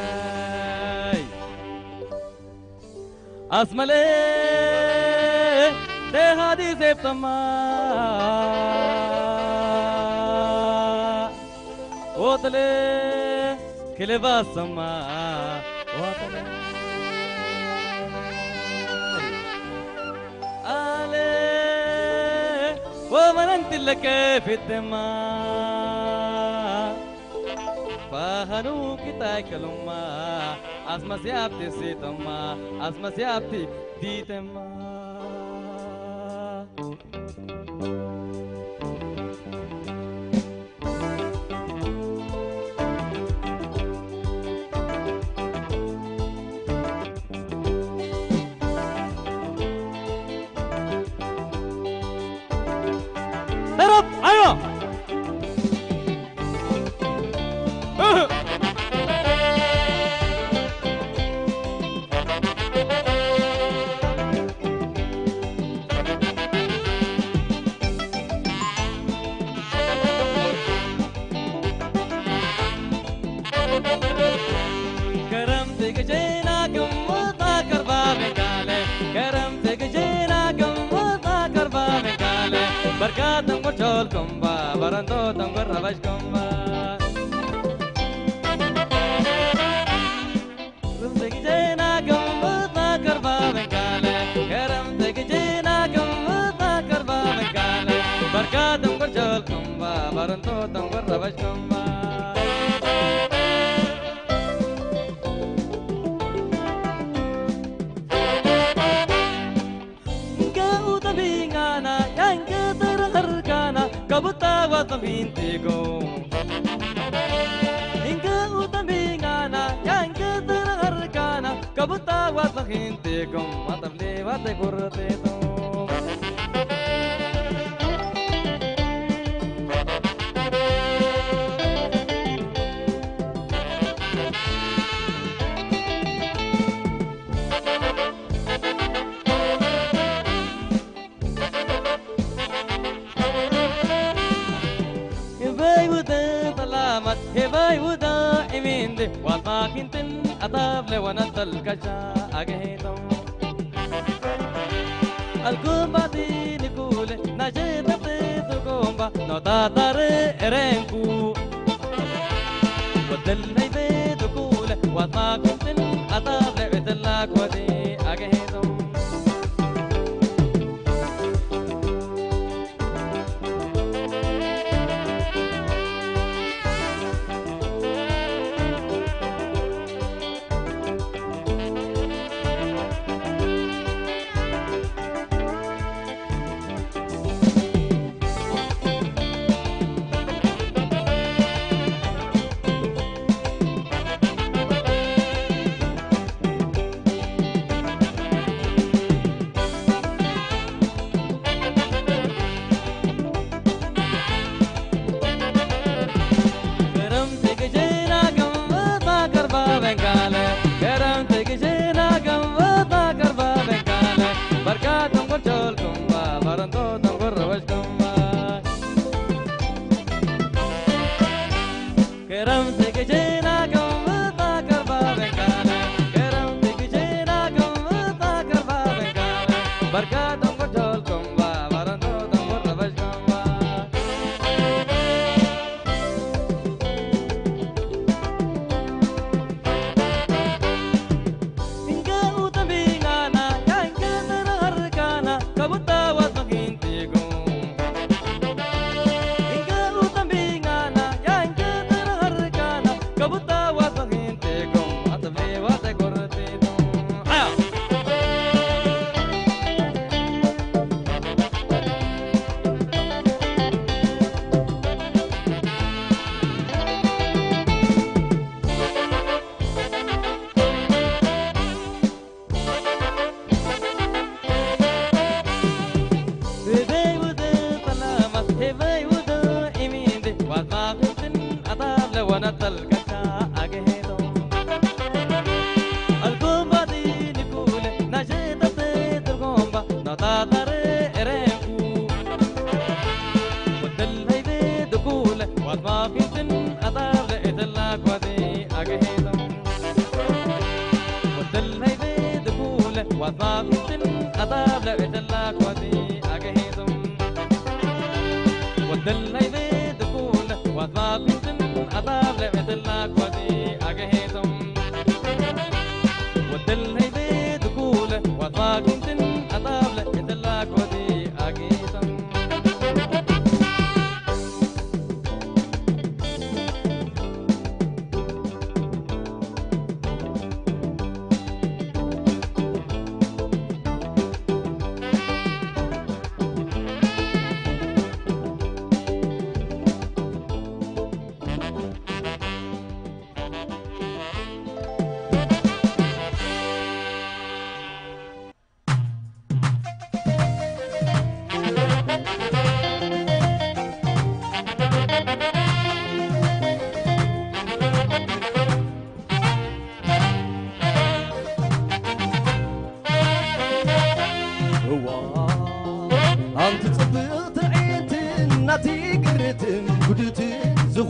اسملي تهادي سيبتما وطلي كلبا سما وطلي آلي ومننت لك في الدماء فهنو كتاي كلمة أسمى سيابتي سيتما أسمى سيابتي ديتما أيوة كرمتك جينا قمطنا كربا مكالي كرمتك جينا قمطنا كربا مكالي بركات مرجول كمبا برندو تنقر ربش كمبا كرمتك جينا قمطنا كربا مكالي كرمتك جينا قمطنا كربا مكالي بركات مرجول كمبا برندو تنقر ربش كمبا kabuta watamintigo inga utamingana yang keterhargana kabuta watamintigo matable wate kurteto هباي ودا إمين دي والماكين تن أطابل ونطل كشا أجهيتو الكومبا دي نقول نجيب تيتو كومبا نوتا تاري إرينكو ودل نيبي تقول والماكين تن أطابل ودلاك ودي أجهيتو بركاتهم كجولكم برندوتهم وربشكم إنكو تبينانا يا إنكو تنهركانا كبوتا وطمكين تيكم إنكو تبينانا يا إنكو تنهركانا كبوتا وطمكين تيكم أطبي وتكورتيتم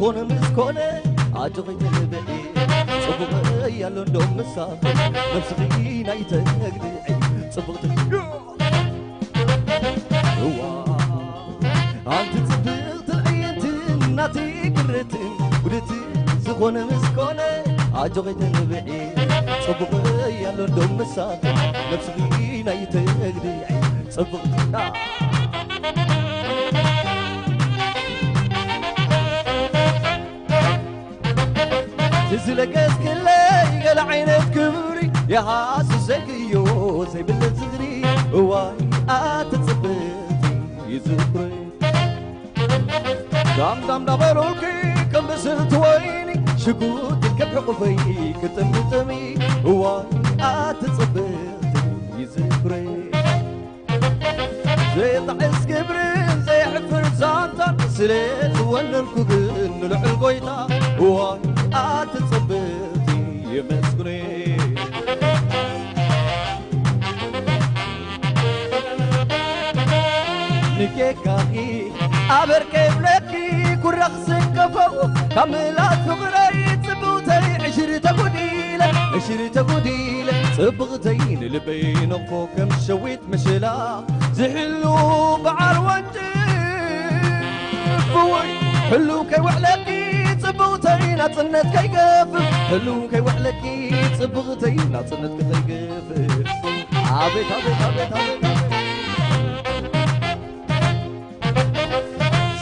زخون مسكونة عجقي تنبعي صبغ يالون دوم مسافر نفسي نايته اقدعي صبغت هو انت صبغت العينت ناتي قرتن قلتي زخون مسكونة عجقي تنبعي صبغ يالون دوم مسافر نفسي نايته اقدعي صبغت تزلقت كلي قال عينك كبري يا حاسسك يو زي بالزغري واي اتتصبتي يزبري دام دام دبرولكي كم بسلت ويني شقود الكبح قفي كتمتمي واي اتتصبتي يزبري زي طعس كبرين زي حفر زانتا سليت وننكو قلن العقويتا واي أتصبتي يمسكني نكيكاهي أبر كيف لكي كل رقص كفو كملات فقري تبوتي عشرة قديلة صبغتين لبين فوق مشويت مشلا زحلو بعر وانتي فوي حلو كي وعلكي صبغتين عطنت كي قفل حلو كي وعلكي صبغتين عطنت كي قفل عبيت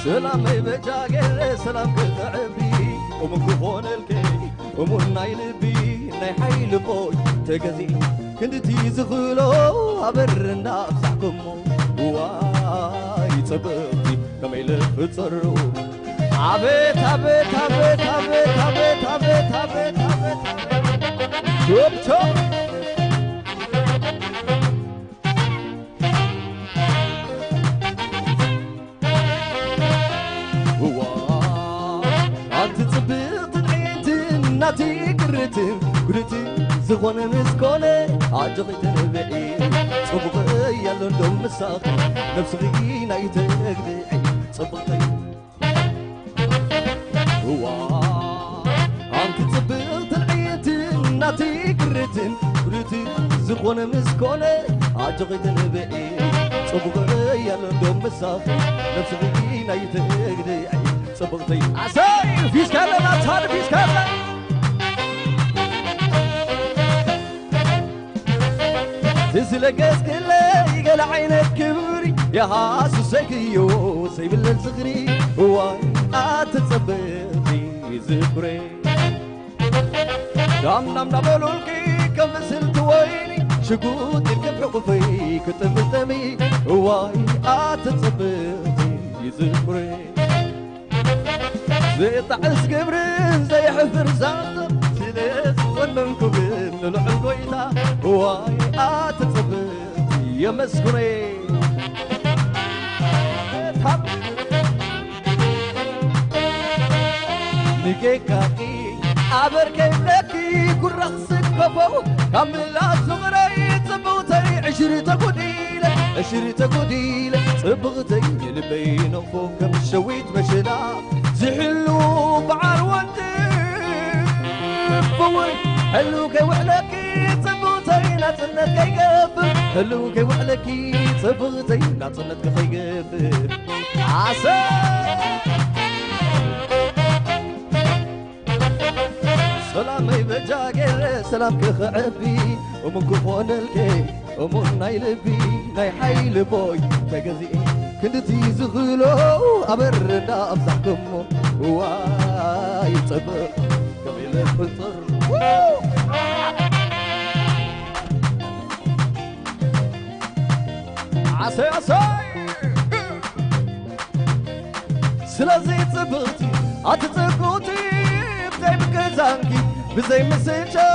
سلام يبجاقر سلام كتعبي ومن كفون الكي ومن نايلبي نايحيل بوي تقزي كنتي زخلو عبرنا بسحكمو واي صبغتي كما يلف تصرو عبيت شوف أنت صبغت العين ناتي قرتي زخون مسكونة عجقي تنبعي صبغ يالون دوم مساقي نفس غينا يتقدعي صبغتي أنت صبغت العين ناتي قرتي زخون مسكونة عجقت نبئي صبغي يلندم مسافي نفس بينا يتقدي صبغتي عساي فيش كلام أصحاب فيش كلام تسلقس كله يقل عينك كبري يا هاسو سكيو سيب الصغري هو أتصبغي زبري دام نام نبلولكي كم سلت ويني شقود الكب حقفي كتب دمي هواي أتصبغي زبري زي طعس قبرين زي حفر زاطر سلس وننكب نلعب قويتا هواي أتصبغي يا مسكري نجيكاكي عبركي لكي كل رخصك كفو كمل الصغري صبغتي عشرة قديلة صبغتي البين فوق مشويت مشنا زحلو بعر وانتي فوي حلوكي وحلكي صبغتي ناصنت كي قفل حلوكي وحلكي صبغتي ناصنت كي قفل عسى سلامي بجاقر سلام كخعبي ومن كفون الكي ومن نايلبي ناي حيل بوي تقزي كنتي زغلو أبرنا أمزحكم واي صبر كميل الفلتر عسي عسي سلازي صبغتي أتتقوتي بزي بكزانكي بزي مسجو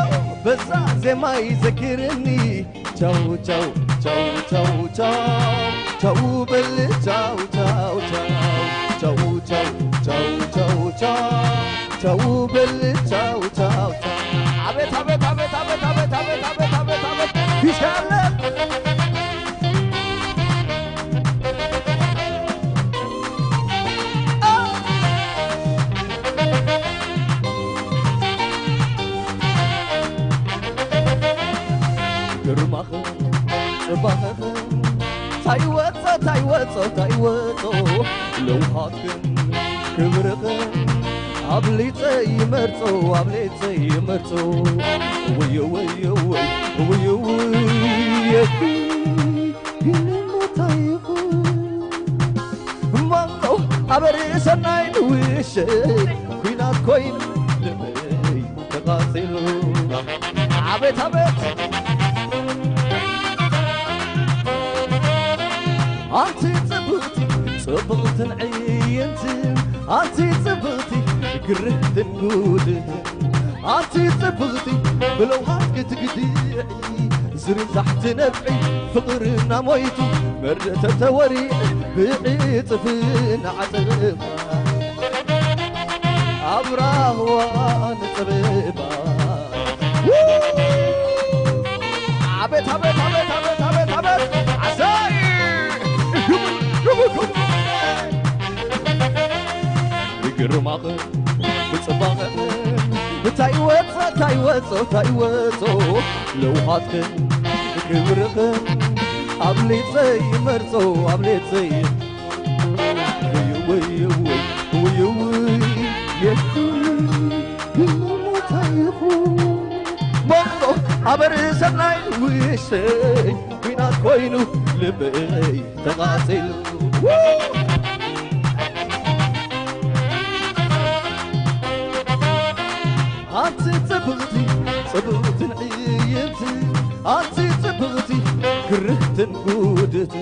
بزا زي ما يذكرني تشاو تشاو تشاو تشاو تشاو تشاو بل تشاو تشاو تشاو تشاو تشاو تشاو تشاو تشاو بل تشاو تشاو عبيت عبيت عبيت عبيت عبيت عبيت عبيت عبيت عبيت فيش كلام تايوتو لو هاتكن كبركن عبليتي يمرتو ويو ويو ويو ويو تايفو مانو عبري سناي ويش كوينات كوين لبي تقاتلو عبيت أنتي صبغت عينتي أنتي صبغتي كرهت نقول أنتي صبغتي بلوهاتك تقديعي زري تحت نفعي فقرنا مويتو مرت توري بعيت فين عتبة أبراه وأنا طبيبة عبيت عبيت عبيت عبيت عبيت عبيت عساي يقرماقن بصباقن تايوتو لو هاتكن كبركن عبليت زي مرتو عبليت زي ويو ويو يمو تايفو بانو عبري سناي ويشي وينات كوينو لبي تغاسلو أنتي صبغتي عينتي أنتي صبغتي كرهت نقودتي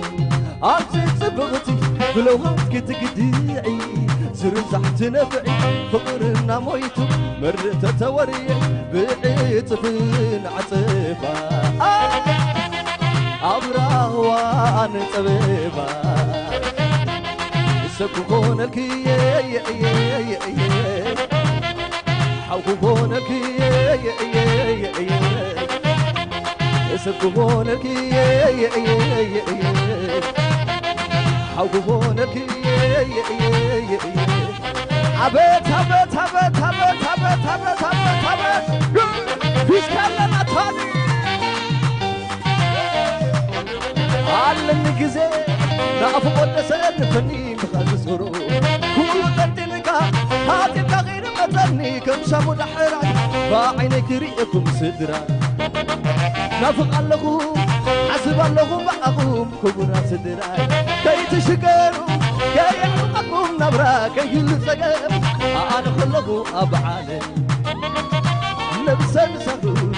أنتي صبغتي بلوهاتك تقديعي زرزحت نفعي فقرنا مويتو مرت توري بعيت فين عتبة أبراه وأنا طبيبة سكوكونك حوكوكونك سكوكونك حوكوكونك عبيت عبيت عبيت عبيت عبيت عبيت عبيت عبيت فيش كلمة تاني على الجزء نعرف قدسان فني بخلص غرو كل قدنك هاتك غير متني كم شامو دحرعي بعينك ريكم صدرا نافق اللغو حسب اللغو بأقوم كبرا صدراي كي تشكروا كي يلقكم نبرا كي يلسقم أنا خلقوا أبعالي نفسا نسقوا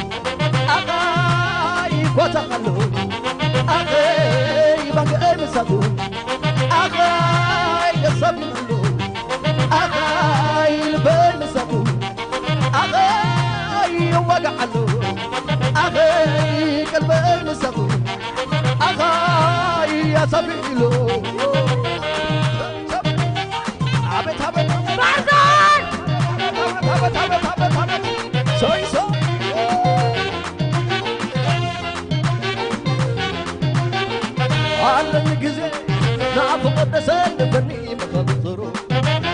أغاي وتخلوا أغاي بقى نسقوا أغاي يصبنوا أغاي البين نسقوا أغاي وقعلوا أغاي قلبي نسقوا أغاي يا سبيلو عبت عبت بعزان عبت عبت عبت عبت سوي سوي على الجزء نعرف قدسان فني مخبطرو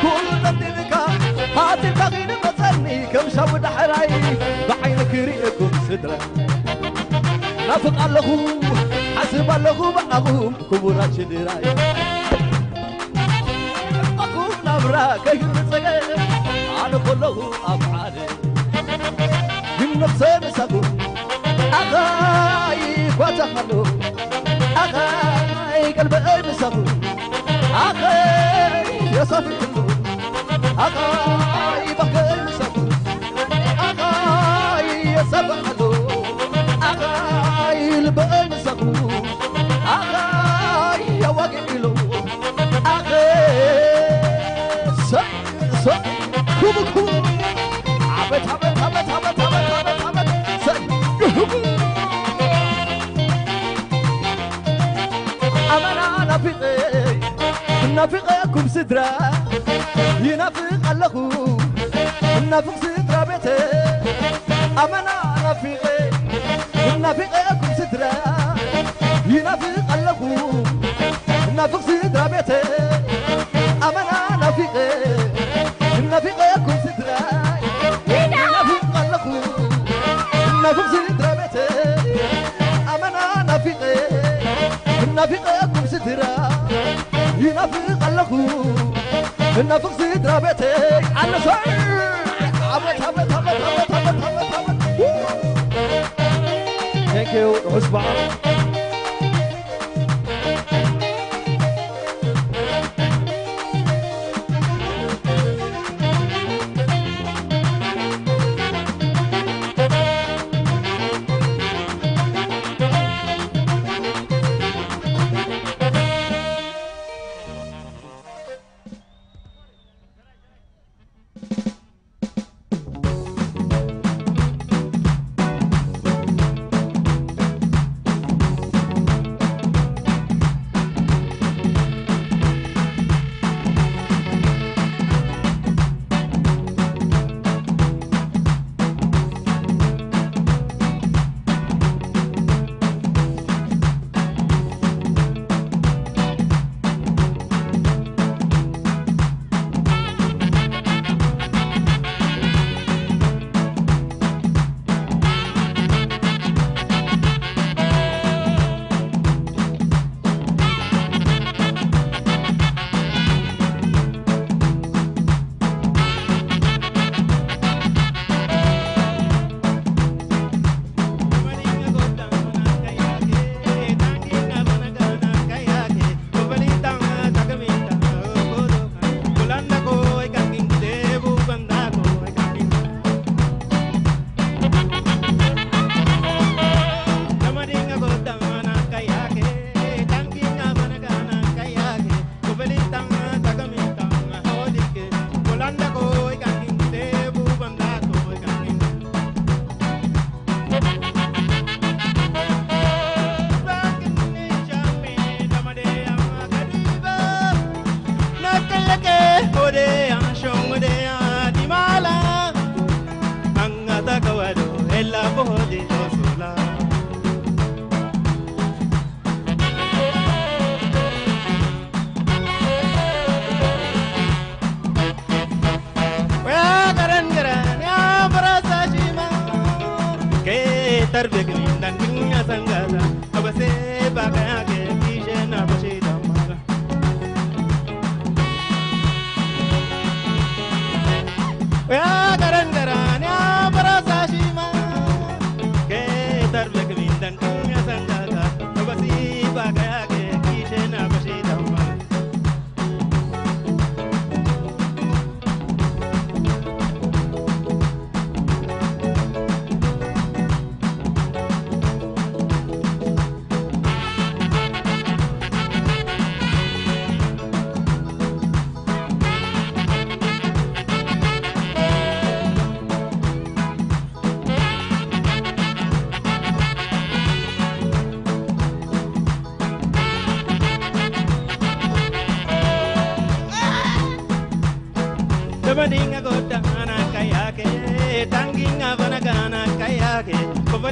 كل ندينك هاتي البغين مصني كم شاود حراي بعينك ريكم صدرا نافق اللغو حسب اللغو بأقوم كبرات شدراي أقوم نبرا كي نسقم أنا كله أفعالي من نفسي نسقم أغاي وتخلو أغاي قلبي نسقم أغاي يا صافي كله أغاي بقى نسقم أغاي يا سبحلو أغاي البقى نسقم أغاي يا وقعلو أغاي صي كوبو كوبو عبت عبت عبت عبت عبت عبت صي أمانا نافقكم صدرا ينافق اللهو نافق صدرا بيتي أمانا نافقكم صدرا ينافق اللهو نافق صدرا بيتي أمانا نافقكم صدرا ينافق اللهو نافق صدرا بيتي أمانا نافقكم صدرا ينافق اللهو نافق صدرا بيتي أنا صار عبت عبت عبت عبت عبت عبت عبت Thank you عصبة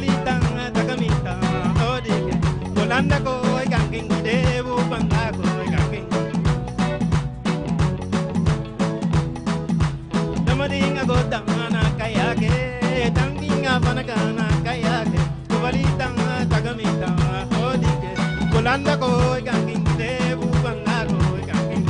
kubalita takamita odike kolanda ko ganking debu banga ko ganking namadinga godana kayake tanginga panagana kayake kubalita takamita odike kolanda ko ganking debu banga ko ganking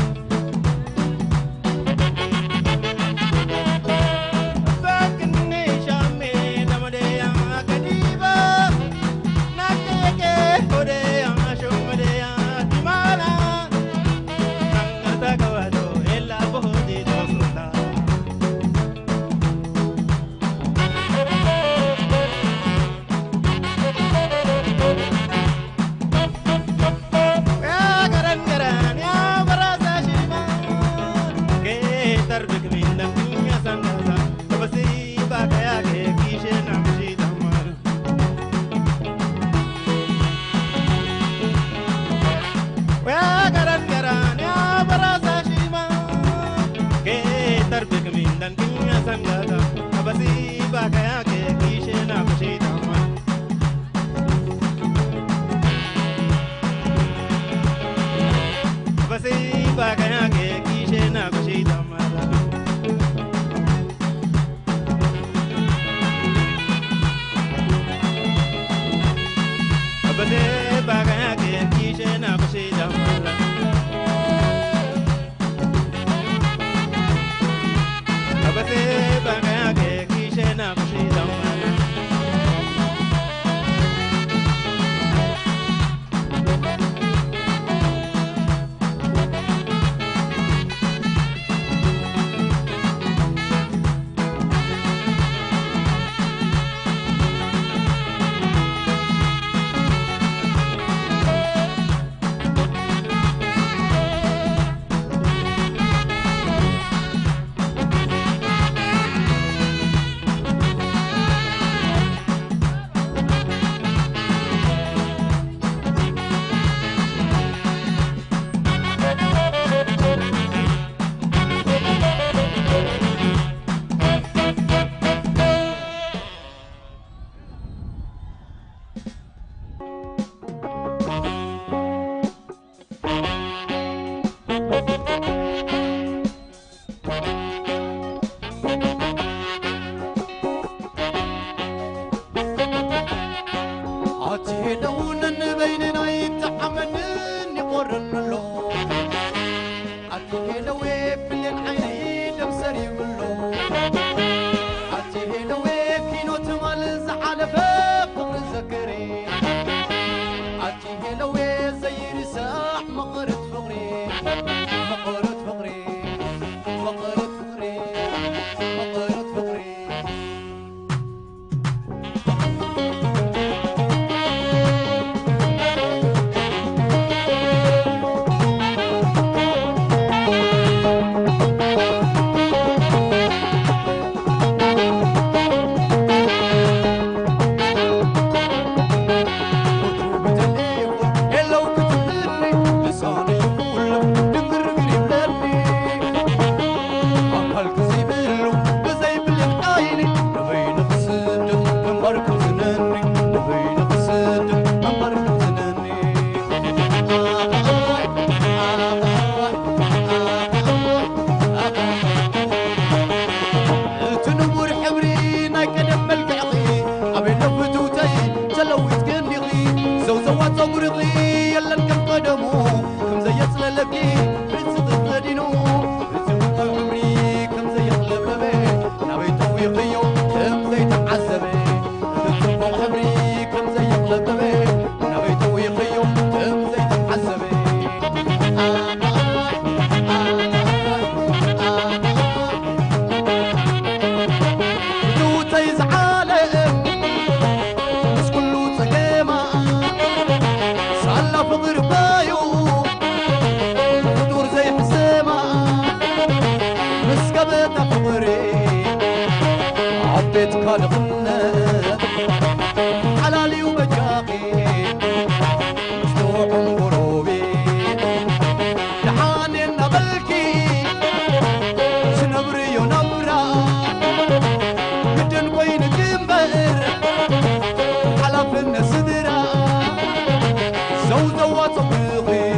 زوزوا صبغي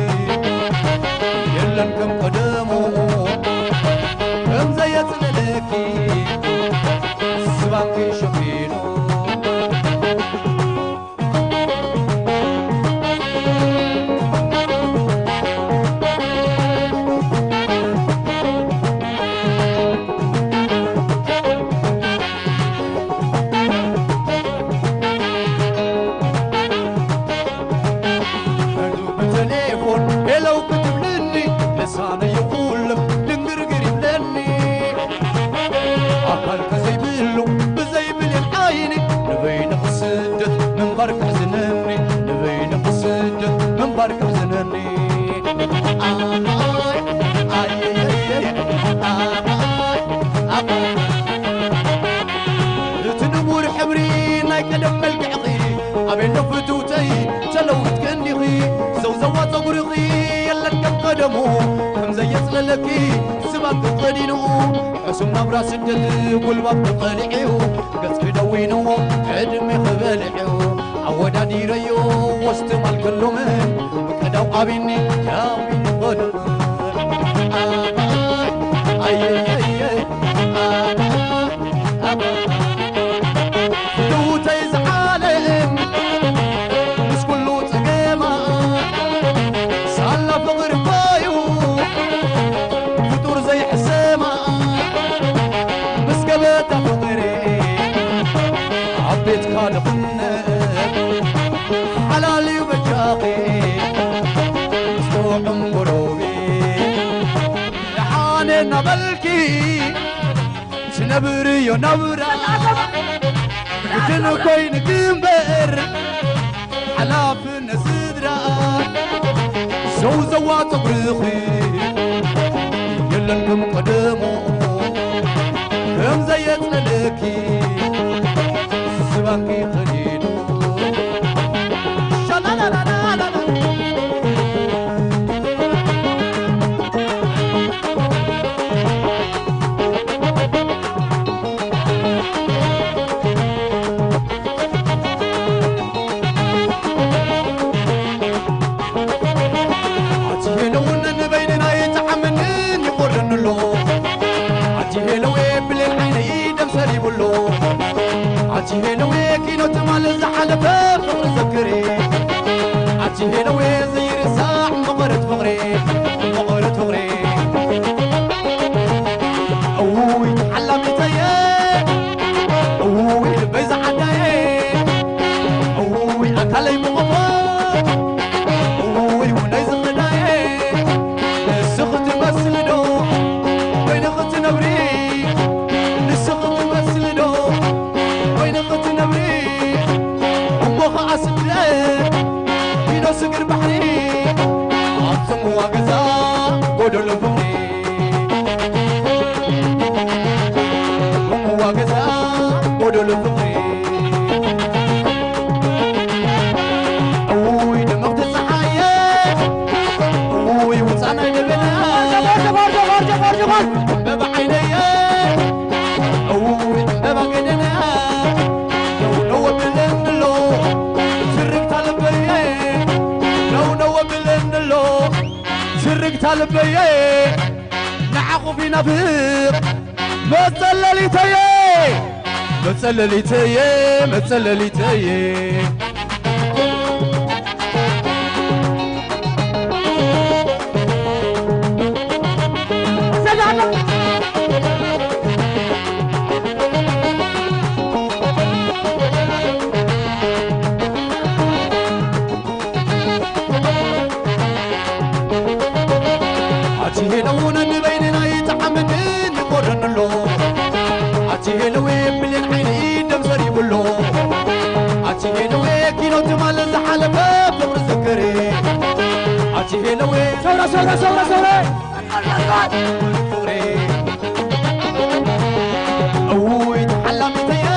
يلن كم قدمو كم زيت لكي سباكي شفينو أبين نفتوتي تلوت كنيغي زوزوا صبرغي يلا كم قدمو كم زيت للكي سباك قدينو حسمنا براس الدل كل وقت قلعيو قصف دوينو عدمي خبلعيو عودا ديريو واستمال كل من بكداو قابيني يا بين قدم أي فتوتي زعالم فقر بايو فطور زي حسامة بس قبت فقري عبيت خالقنا حلالي وبجاقي مستوع قلوبي لحاني نبلكي سنبري ونبرة وجنو كوين كمبر حلاف النسدرة زوزوا صبرخي يلا كم قدمو كم زيت لكي سباكي خليلو شلا لا لا لا لا عجينوي كيلو تمال الزحلة بفقر سكري عجينوي زير الساع مغرد فقري مغرد فقري أوي تحلمي تايه أوي البيز عدايه أوي أكلي مغفر أوي ونيز غدايه السخت مسلدو بين خت نبري السخت مسلدو وين قلت نبري أمها عسكري بينو سكر بحري عطم وقزا قدر الفقري أمها وقزا قدر الفقري أوي دمغت الصحايا أوي وصانا يدبنا بابا عيني أوي بابا قدنا شرقت البيه نعقو في نفيق متسللي تيه متسللي تيه متسللي تيه سورة أوي تحلمي تيه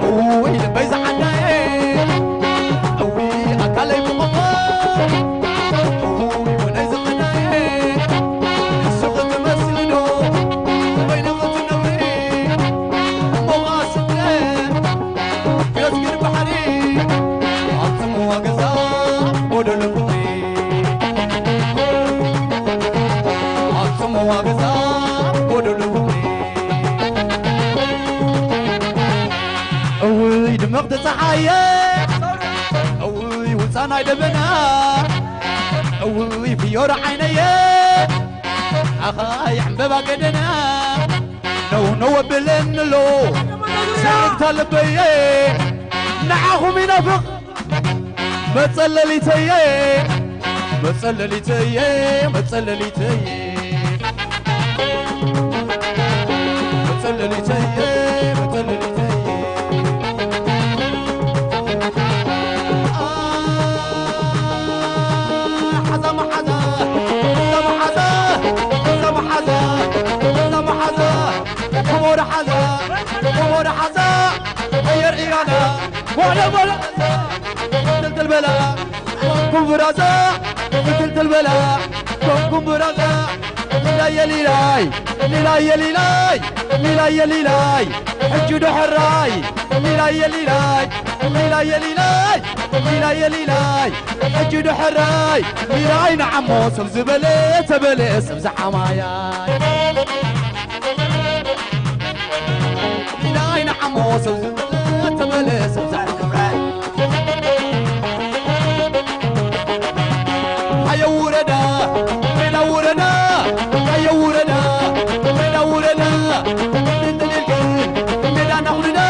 أوي البيز عدايه أوي أكلي بمطار أوي ونيز غدايه السوق تمثلنو بين غط النوري ومغاسل له في أسكر بحري عطم وقزار أوي وصانا يدبنا أوي في يور عيني أخاي حبابا قدنا نو بلن لو سرق طلبي نعاهم ينافق متصللي تيه متصللي تيه متصللي تيه متصللي تيه متصللي تيه حزم حزا حزم حزا حزم حزا حزم حزا قمر حزا قمر حزا غير إيانا ولا قتلت البلاء قم برازا قتلت البلاء قم برازا ليلاي ليلاي ليلاي ليلاي ليلاي ليلاي حجود حراي ليلاي ليلاي ليلاي ليلاي ليلاي ليلاي حجود حراي ليلاي نعمو سبزبلي تبلي سبز حماياي ليلاي نعمو سبزبلي تبلي سبز حماياي هيا وردا من وردا هيا وردا من وردا بدل الجن ميدان وردا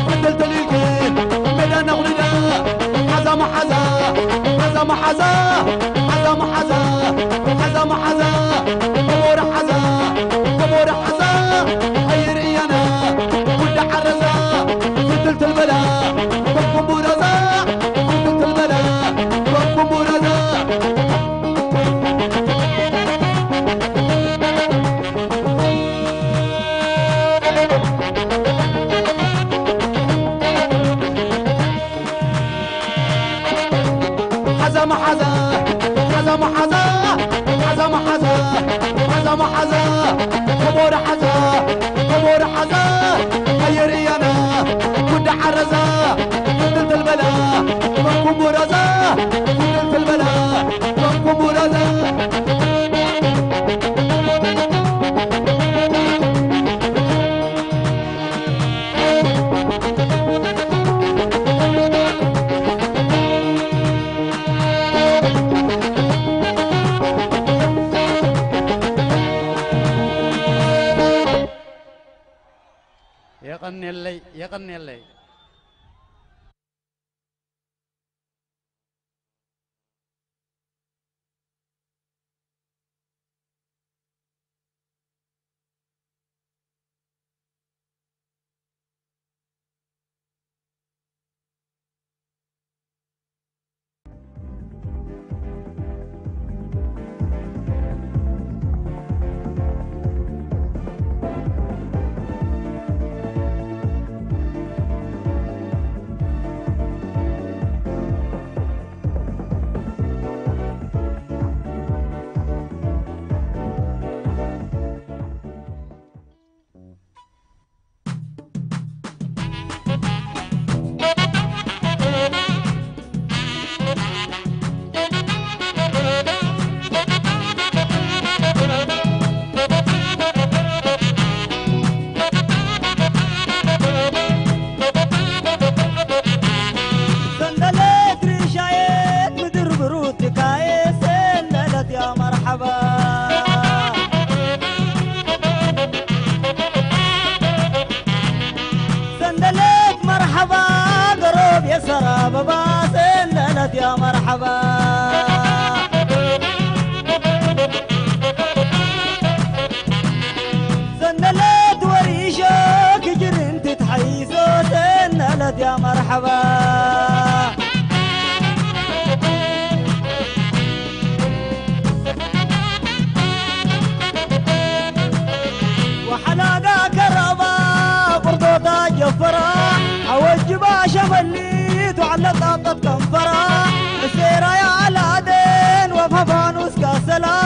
بدل الجن ميدان وردا حزم حزا حزم حزا حزم حزا حزم حزا قمر حزا قمر حزا غير انا ود حرزا بدلت البلاء بكم برزا بدلت البلاء بكم برزا حزم حزا حزم حزا حزم حزا حزم حزا قمر حزا قمر حزا غيري انا كنت حرزا بدلت البلاء بكم برزا بدلت البلاء بكم برزا يغني اللي يا مرحبا سنلت وريشك جرنت تحيسو سنلت يا مرحبا وحلاقا كربا برضوطا جفرا عوجبا شمليت وعلى طاطة كنفرا السيرة يا علادين وففانوس كاسلا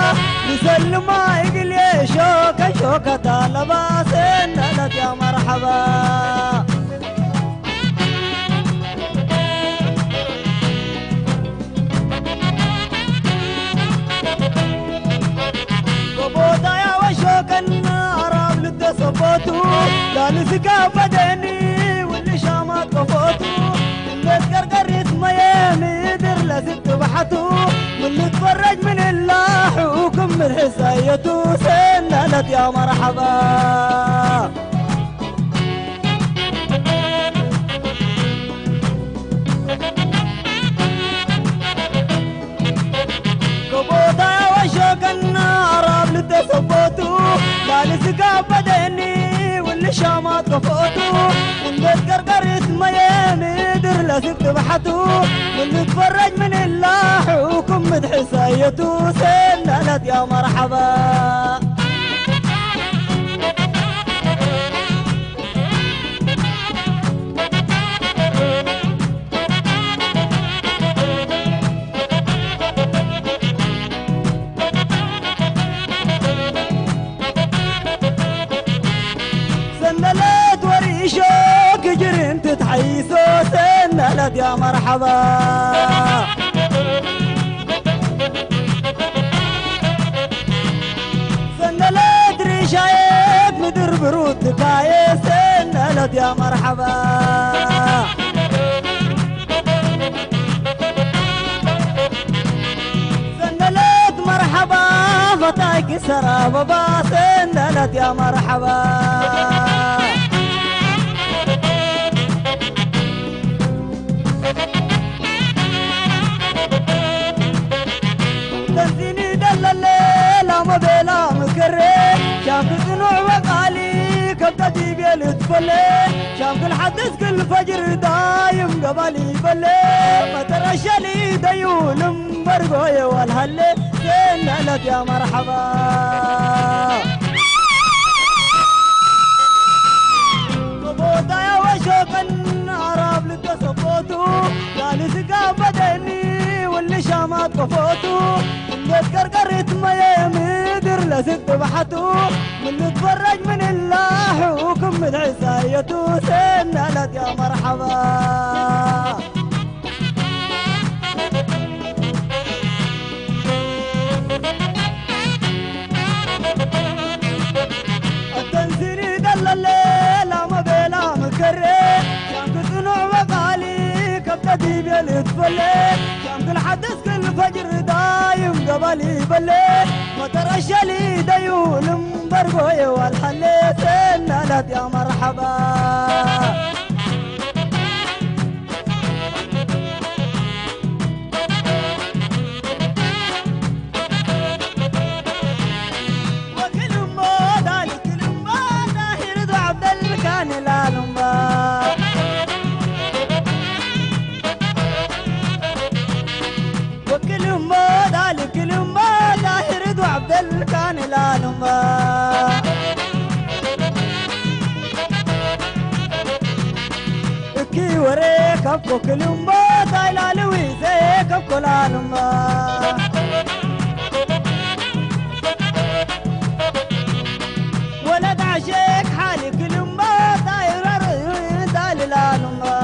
يسلم ما يقل يا شوكة شوكة لباس نلت يا مرحبا قبوطا يا وشوكة عرام للتصفوتو لا نسكا بدني واللي شامات قفوتو بحتو من نتفرج من الله حكم من حسايته سنالت يا مرحبا كبوتا وشوكنا عرب لتثبتو لا لسكا بدني واللي شامات كفوتو ونذكر قريت ما يمدر لسك بحتو ونتفرج من الله حكم مدحسايتو سنالت يا مرحبا سنالت وريشوك جرين تتحيسو سنالت يا مرحبا سنالت ريشايك مدر برود تكايس سنالت يا مرحبا سنالت مرحبا فتاك سرابا سنالت يا مرحبا تنزيني دل الليل ما بلا مكري شاف الزنوع وقالي كبتتي بيل تفلي شاف الحدث كل فجر دايم قبالي بلي ما ترشلي ديول مبرقوي والهلي سنالت يا مرحبا كبوتا يا وشوكن عرب لتصبوتو قالي سقا بدني واللي شامات كفوتو نذكر قريت ما يمدر لسد بحتو من نتفرج من الله حكم من عسايتو سنالت يا مرحبا التنزيني دل الليل ما بلا مكري شامك صنوع وقالي كبتتي بيل تفلي شامك الحدث كل فجر دايم قبالي بلي ما ترشلي ديول مبرقوي والحلي سنالت يا مرحبا كان لا نما كي وريك ابو كلمه دايلا لويزيك ابو لا نما ولد عشيك حالي كلمه داير دال لا نما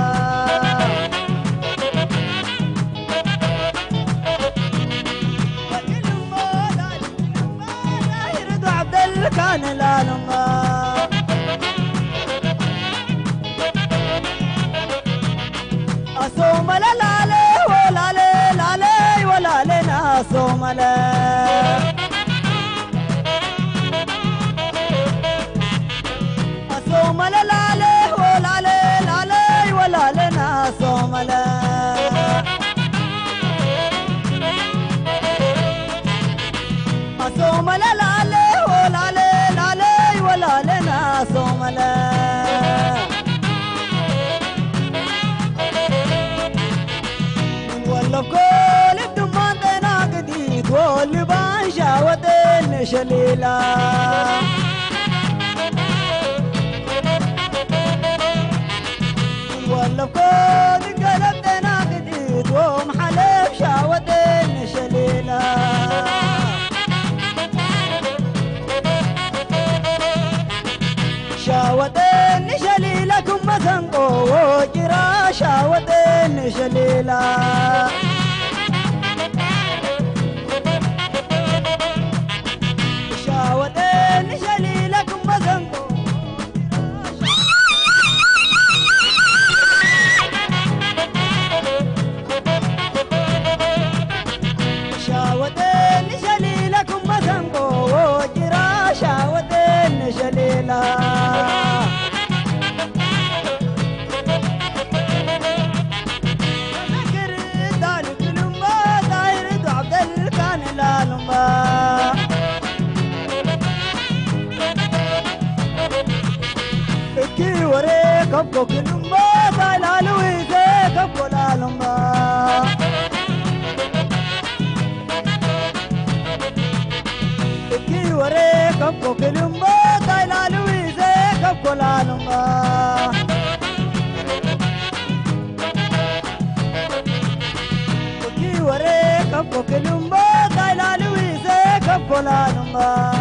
كان لا نما أصوم لا لا لا ولا لا لا لا ولا لنا أصوم لا أصوم لا لا لا ولا لا لا لا ولا لنا أصوم لا أصوم لا لا لا ولا لا لا ولا لنا أصوم لا ولا بكل الدمان دينا جديد واللي بانشا ودين شليلا ولا بكل قلب دينا جديد ومحلف شاودين شليلا شاودين شليلا كم سنقو وجرا شاودين شليلا شاودين شليلا كم سنقو كبو كلمبا دايلالويزي كبو لالمبا كي وري كبو كلمبا دايلالويزي كبو لالمبا كي وري كبو كلمبا دايلالويزي كبو لالمبا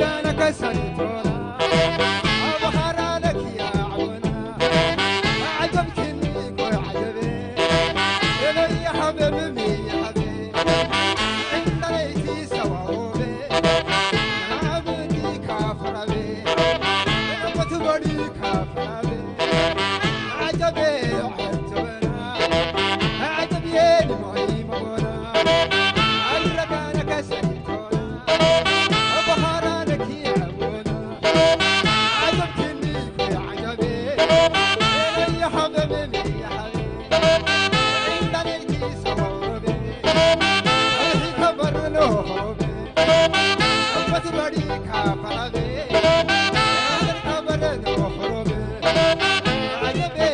عرقانا كسرتونا أبخر لك يا عونا عجبتني وعجبي إلي يا حبيبي يا حبيبي إن ليتي سواوبي أنا بدي كافر بي أنا بتبدي كافر بي عجبي وعجبنا عجبي المعي مغنا عرقانا كسرتونا أبخرانك يا أبونا عجبتني في عجبي يا حبيبي يا حبيبي إن ليتي سواوبي ألهي كبر نوبي بتبدي كافر بي ألهي كبر نوبي عجبي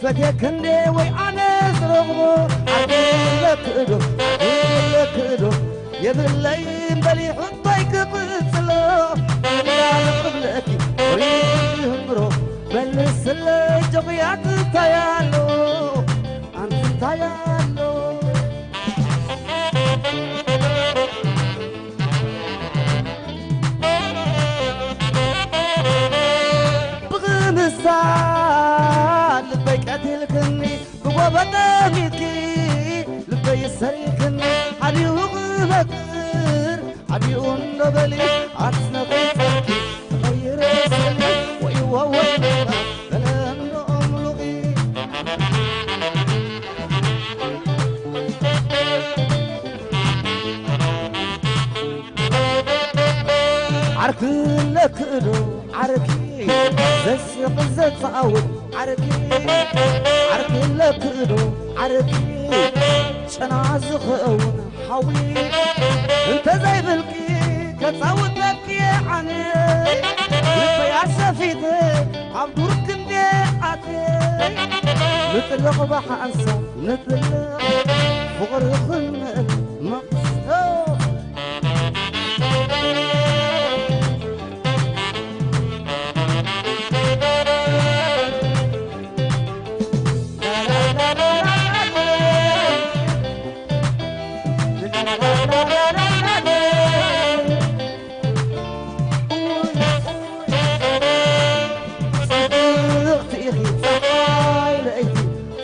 فككني وأنا زرغو عقلك إدو عقلك إدو يبلين بلي حطيك بسلو لا قبلك ويهمرو بل السلي جغيات تيالو أنت تيالو بغمسان لبيك أتلكني بوابداميكي لبي السريكني علي وغمكر علي ونبلي عطنا قيتكي غير سلي ويوا ويوا كلام أملغي عركلك إدو عركي زسق زت أول عركي عركلك إدو عركي شناز خون حوي انت زي بالكي كتصوتك يا عني يا سفيدي عبدور كندي عتي مثل غبح انسى مثل فقر خن مقصود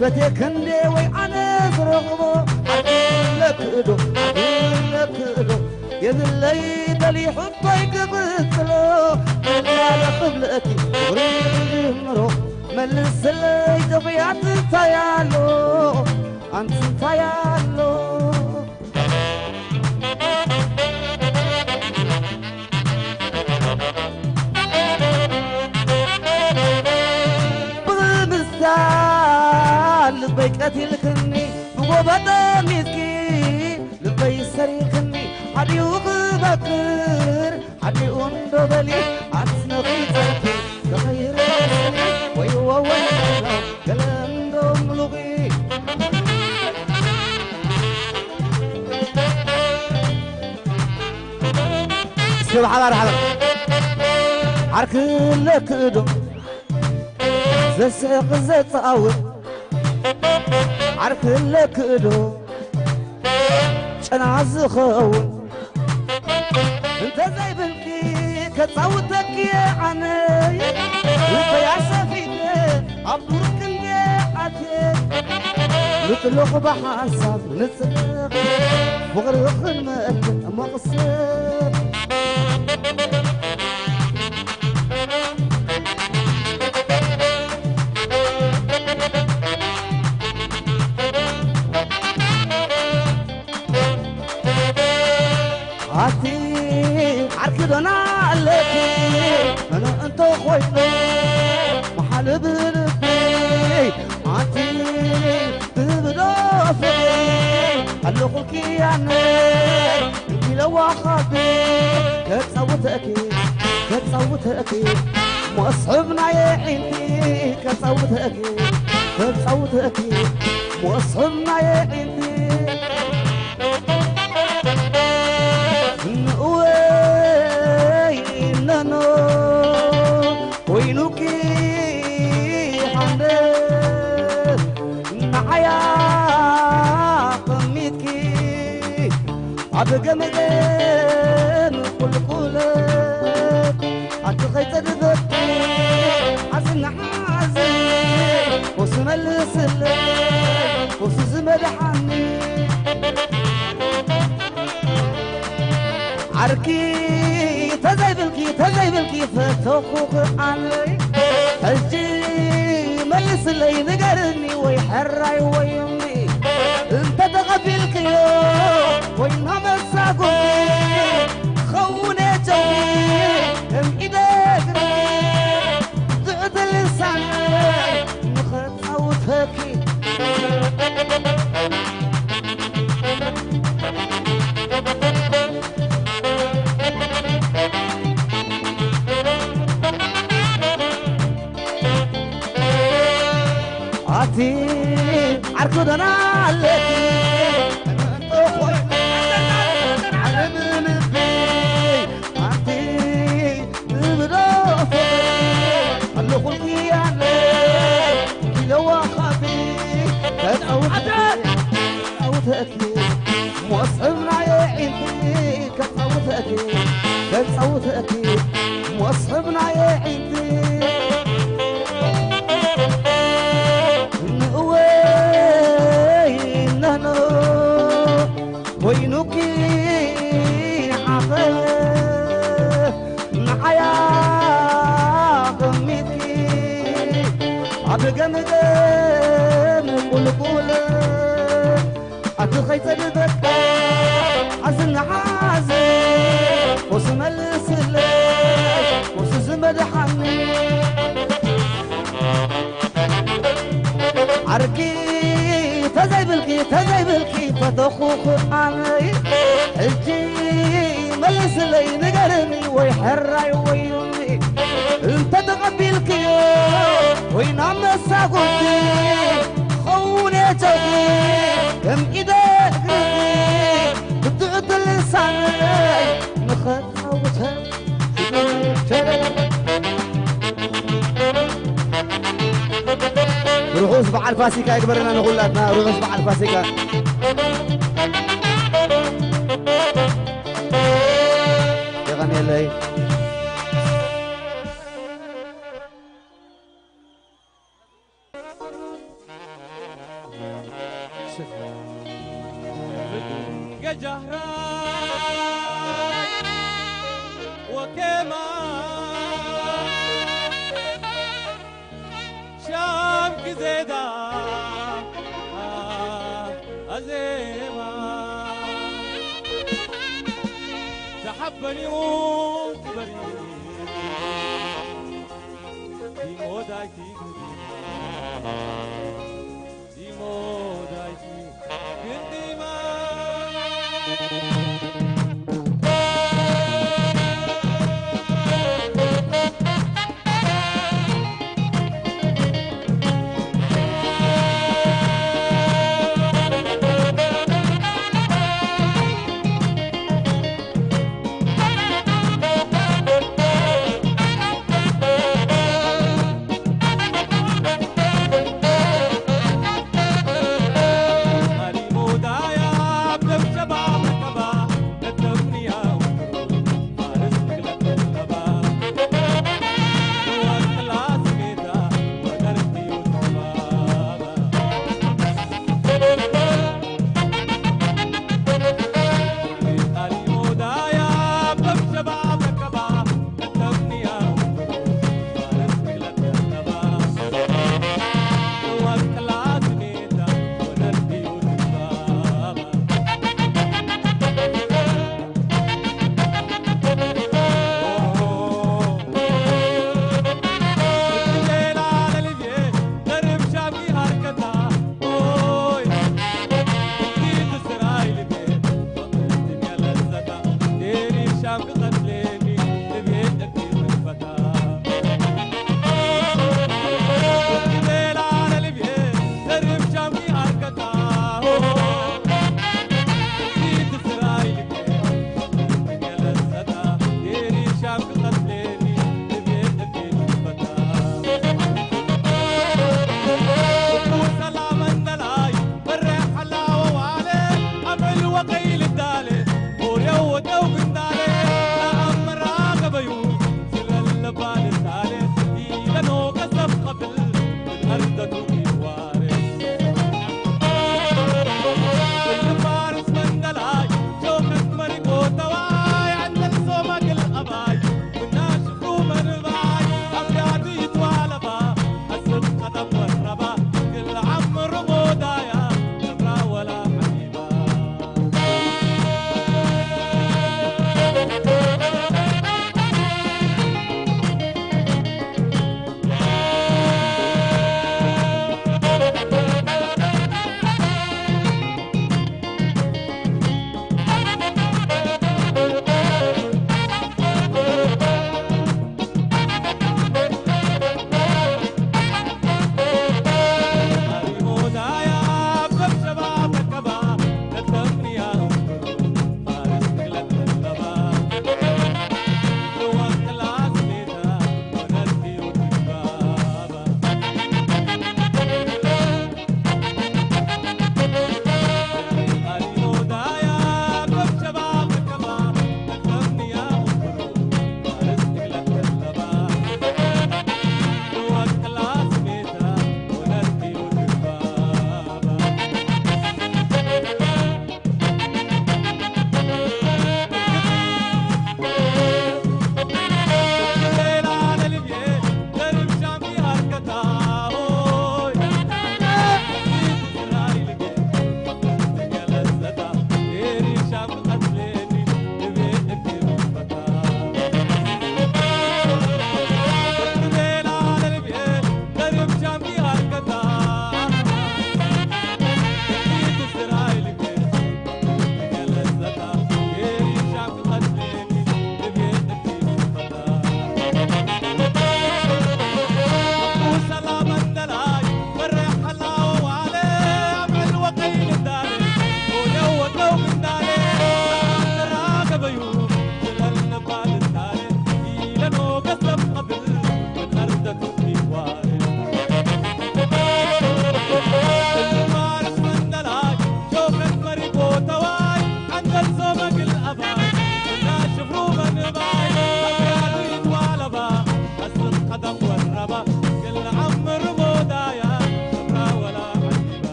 فتكني وأنا زرغبو عقلك إدو عقلك إدو يذلي دلي حطيك بسلو لا قبلتي غريب مرو مل السلي دبيات تيالو أنت تيالو لبيك أتلكني وبداميكي لبي سريكني حدي وغبكر حدي وندبلي عطنا قيتكي تغير سني ويوا ويوا كلام دوم لغي سبحان الله حضر عركلك إدو زسق زت أول عركلك إدو شناز خون انت زي بالكي كتصوتك يا عني انت يا سفينة عبرك النعتين نطلق بحسب نسق وغرق الماء مقصد عتي عركضنا عليكي انا انت خويتي محل بلبي عتي تبدافي اللقوك يعني انت لو اخذي كتصوت اكيد مصحبنا يا عينتي كتصوت اكيد مصحبنا يا عينتي وينوكي حمد معايا قميتكي عبقمدين كل عتخيت الذكي حزن وسم السلم وسزم الحني عركي تزيبلكي فتوخوخ علي الجي ملس اللي ذكرني ويحرعي ويمي انت تغفلك وينهم الساقوني خوني جوي ام ايدك ضعت اللسان نخت صوتكي عركضنا عليكي مصحبنا يا عينتي كتصوت اكيد مصحبنا يا عينتي وينوكي حقه معايا قميتكي عبقمدين قول عتخيت الذكي حزن وسم السلم وسزم الحني عركي تزيبلكي فتخوخ علي الجي ملس اللي نقرني ويحرعي ويمي انت تغبيلكي وينام الساقوتي خوني جوي كم ايدك بتعد اللسان نخد صوتها روحوا اسبع الفاسيكا يكبرنا نقول لك روحوا اسبع الفاسيكا يغني اللي جهرا وكما شام كزيدا أزيما تحبني وتبري دي مودايتي دي مودايتي كنتي ما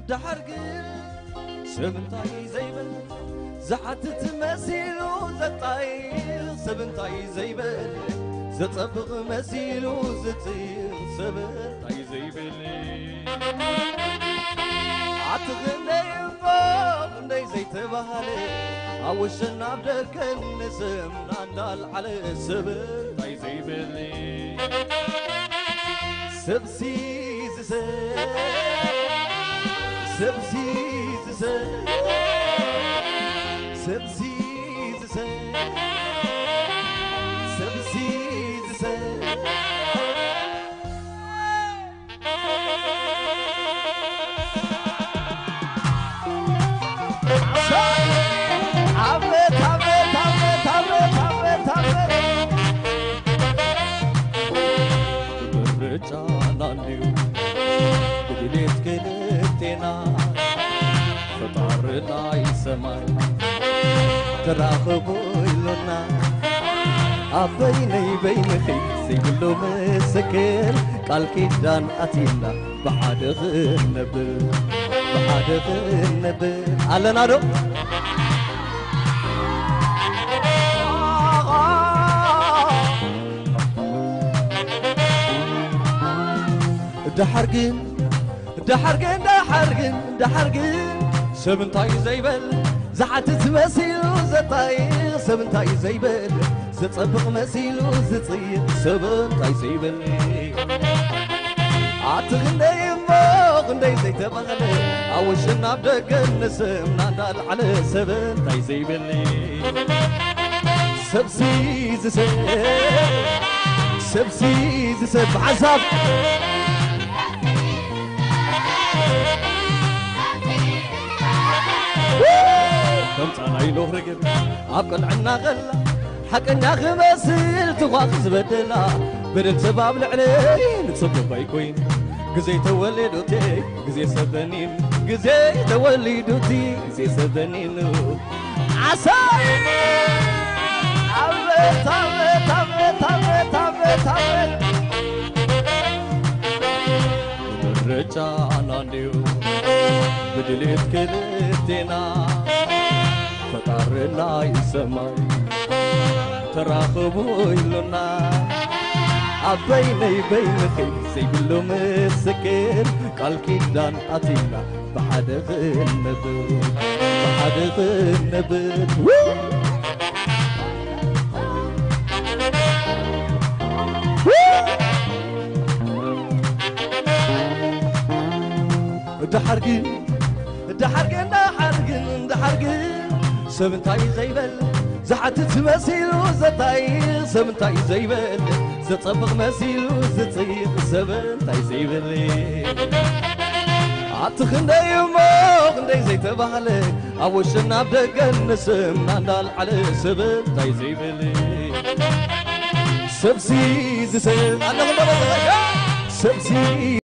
دحرقن سبنتاي زيبل زحتت مسيلو زطاير سبنتاي زيبل زطبق مسيلو زطير سبنتاي زيبل عتغني فوق ندي زيت بهالي عوشنا بدكن نسمنا ندال على سبنتاي زيبل سبسيز سبسيز سبسيز سبسيز عبت عبت عبت عبت عبت عبت برجعنا اليوم بدليت كلتنا فطارنا يسمع تراخبوا لنا عبيني بينخي سيقلو مسكر قال كيدان أتينا بحادق النبل بحادق النبل علنا رو دحرقن دحرقن دحرقن دحرقن سبنتاي زيبل زحتت مسيلو زطاير سبنتاي زيبل زطبق مسيلو زطير سبنتاي زيبل عتغني فوق ندي زيت بغلي عوشنا بدقن نسمنا ندال على سبنتاي زيبل سبسيز سبسيز سب عصب كمتانا يلوه رقب عبقل عنا غلا حقنا خمسل تواخز بدلا بدل سباب العلي نتصبب بايكوين قزي تولدوتي قزي سبنين قزي تولدوتي قزي سبنين عساي عبت عبت عبت عبت عبت عبت رجعنا اليوم بدليت كلتنا فطارنا يسمع تراخبوا لنا عبيني بينخي سيقلو مسكر قال كيدان أتينا بحدث النبل بحدث النبل دحرقن دحرقن دحرقن دحرقن سبنتاي زيبل زحتت مسيلو زطاير سبنتاي زيبل زطبق مسيلو زطير سبنتاي زيبل عتخندي يموق ندي زيت بهالي عوشنا بدقن نسمنا ندال على سبنتاي زيبل سبسيز سب انا سبسيز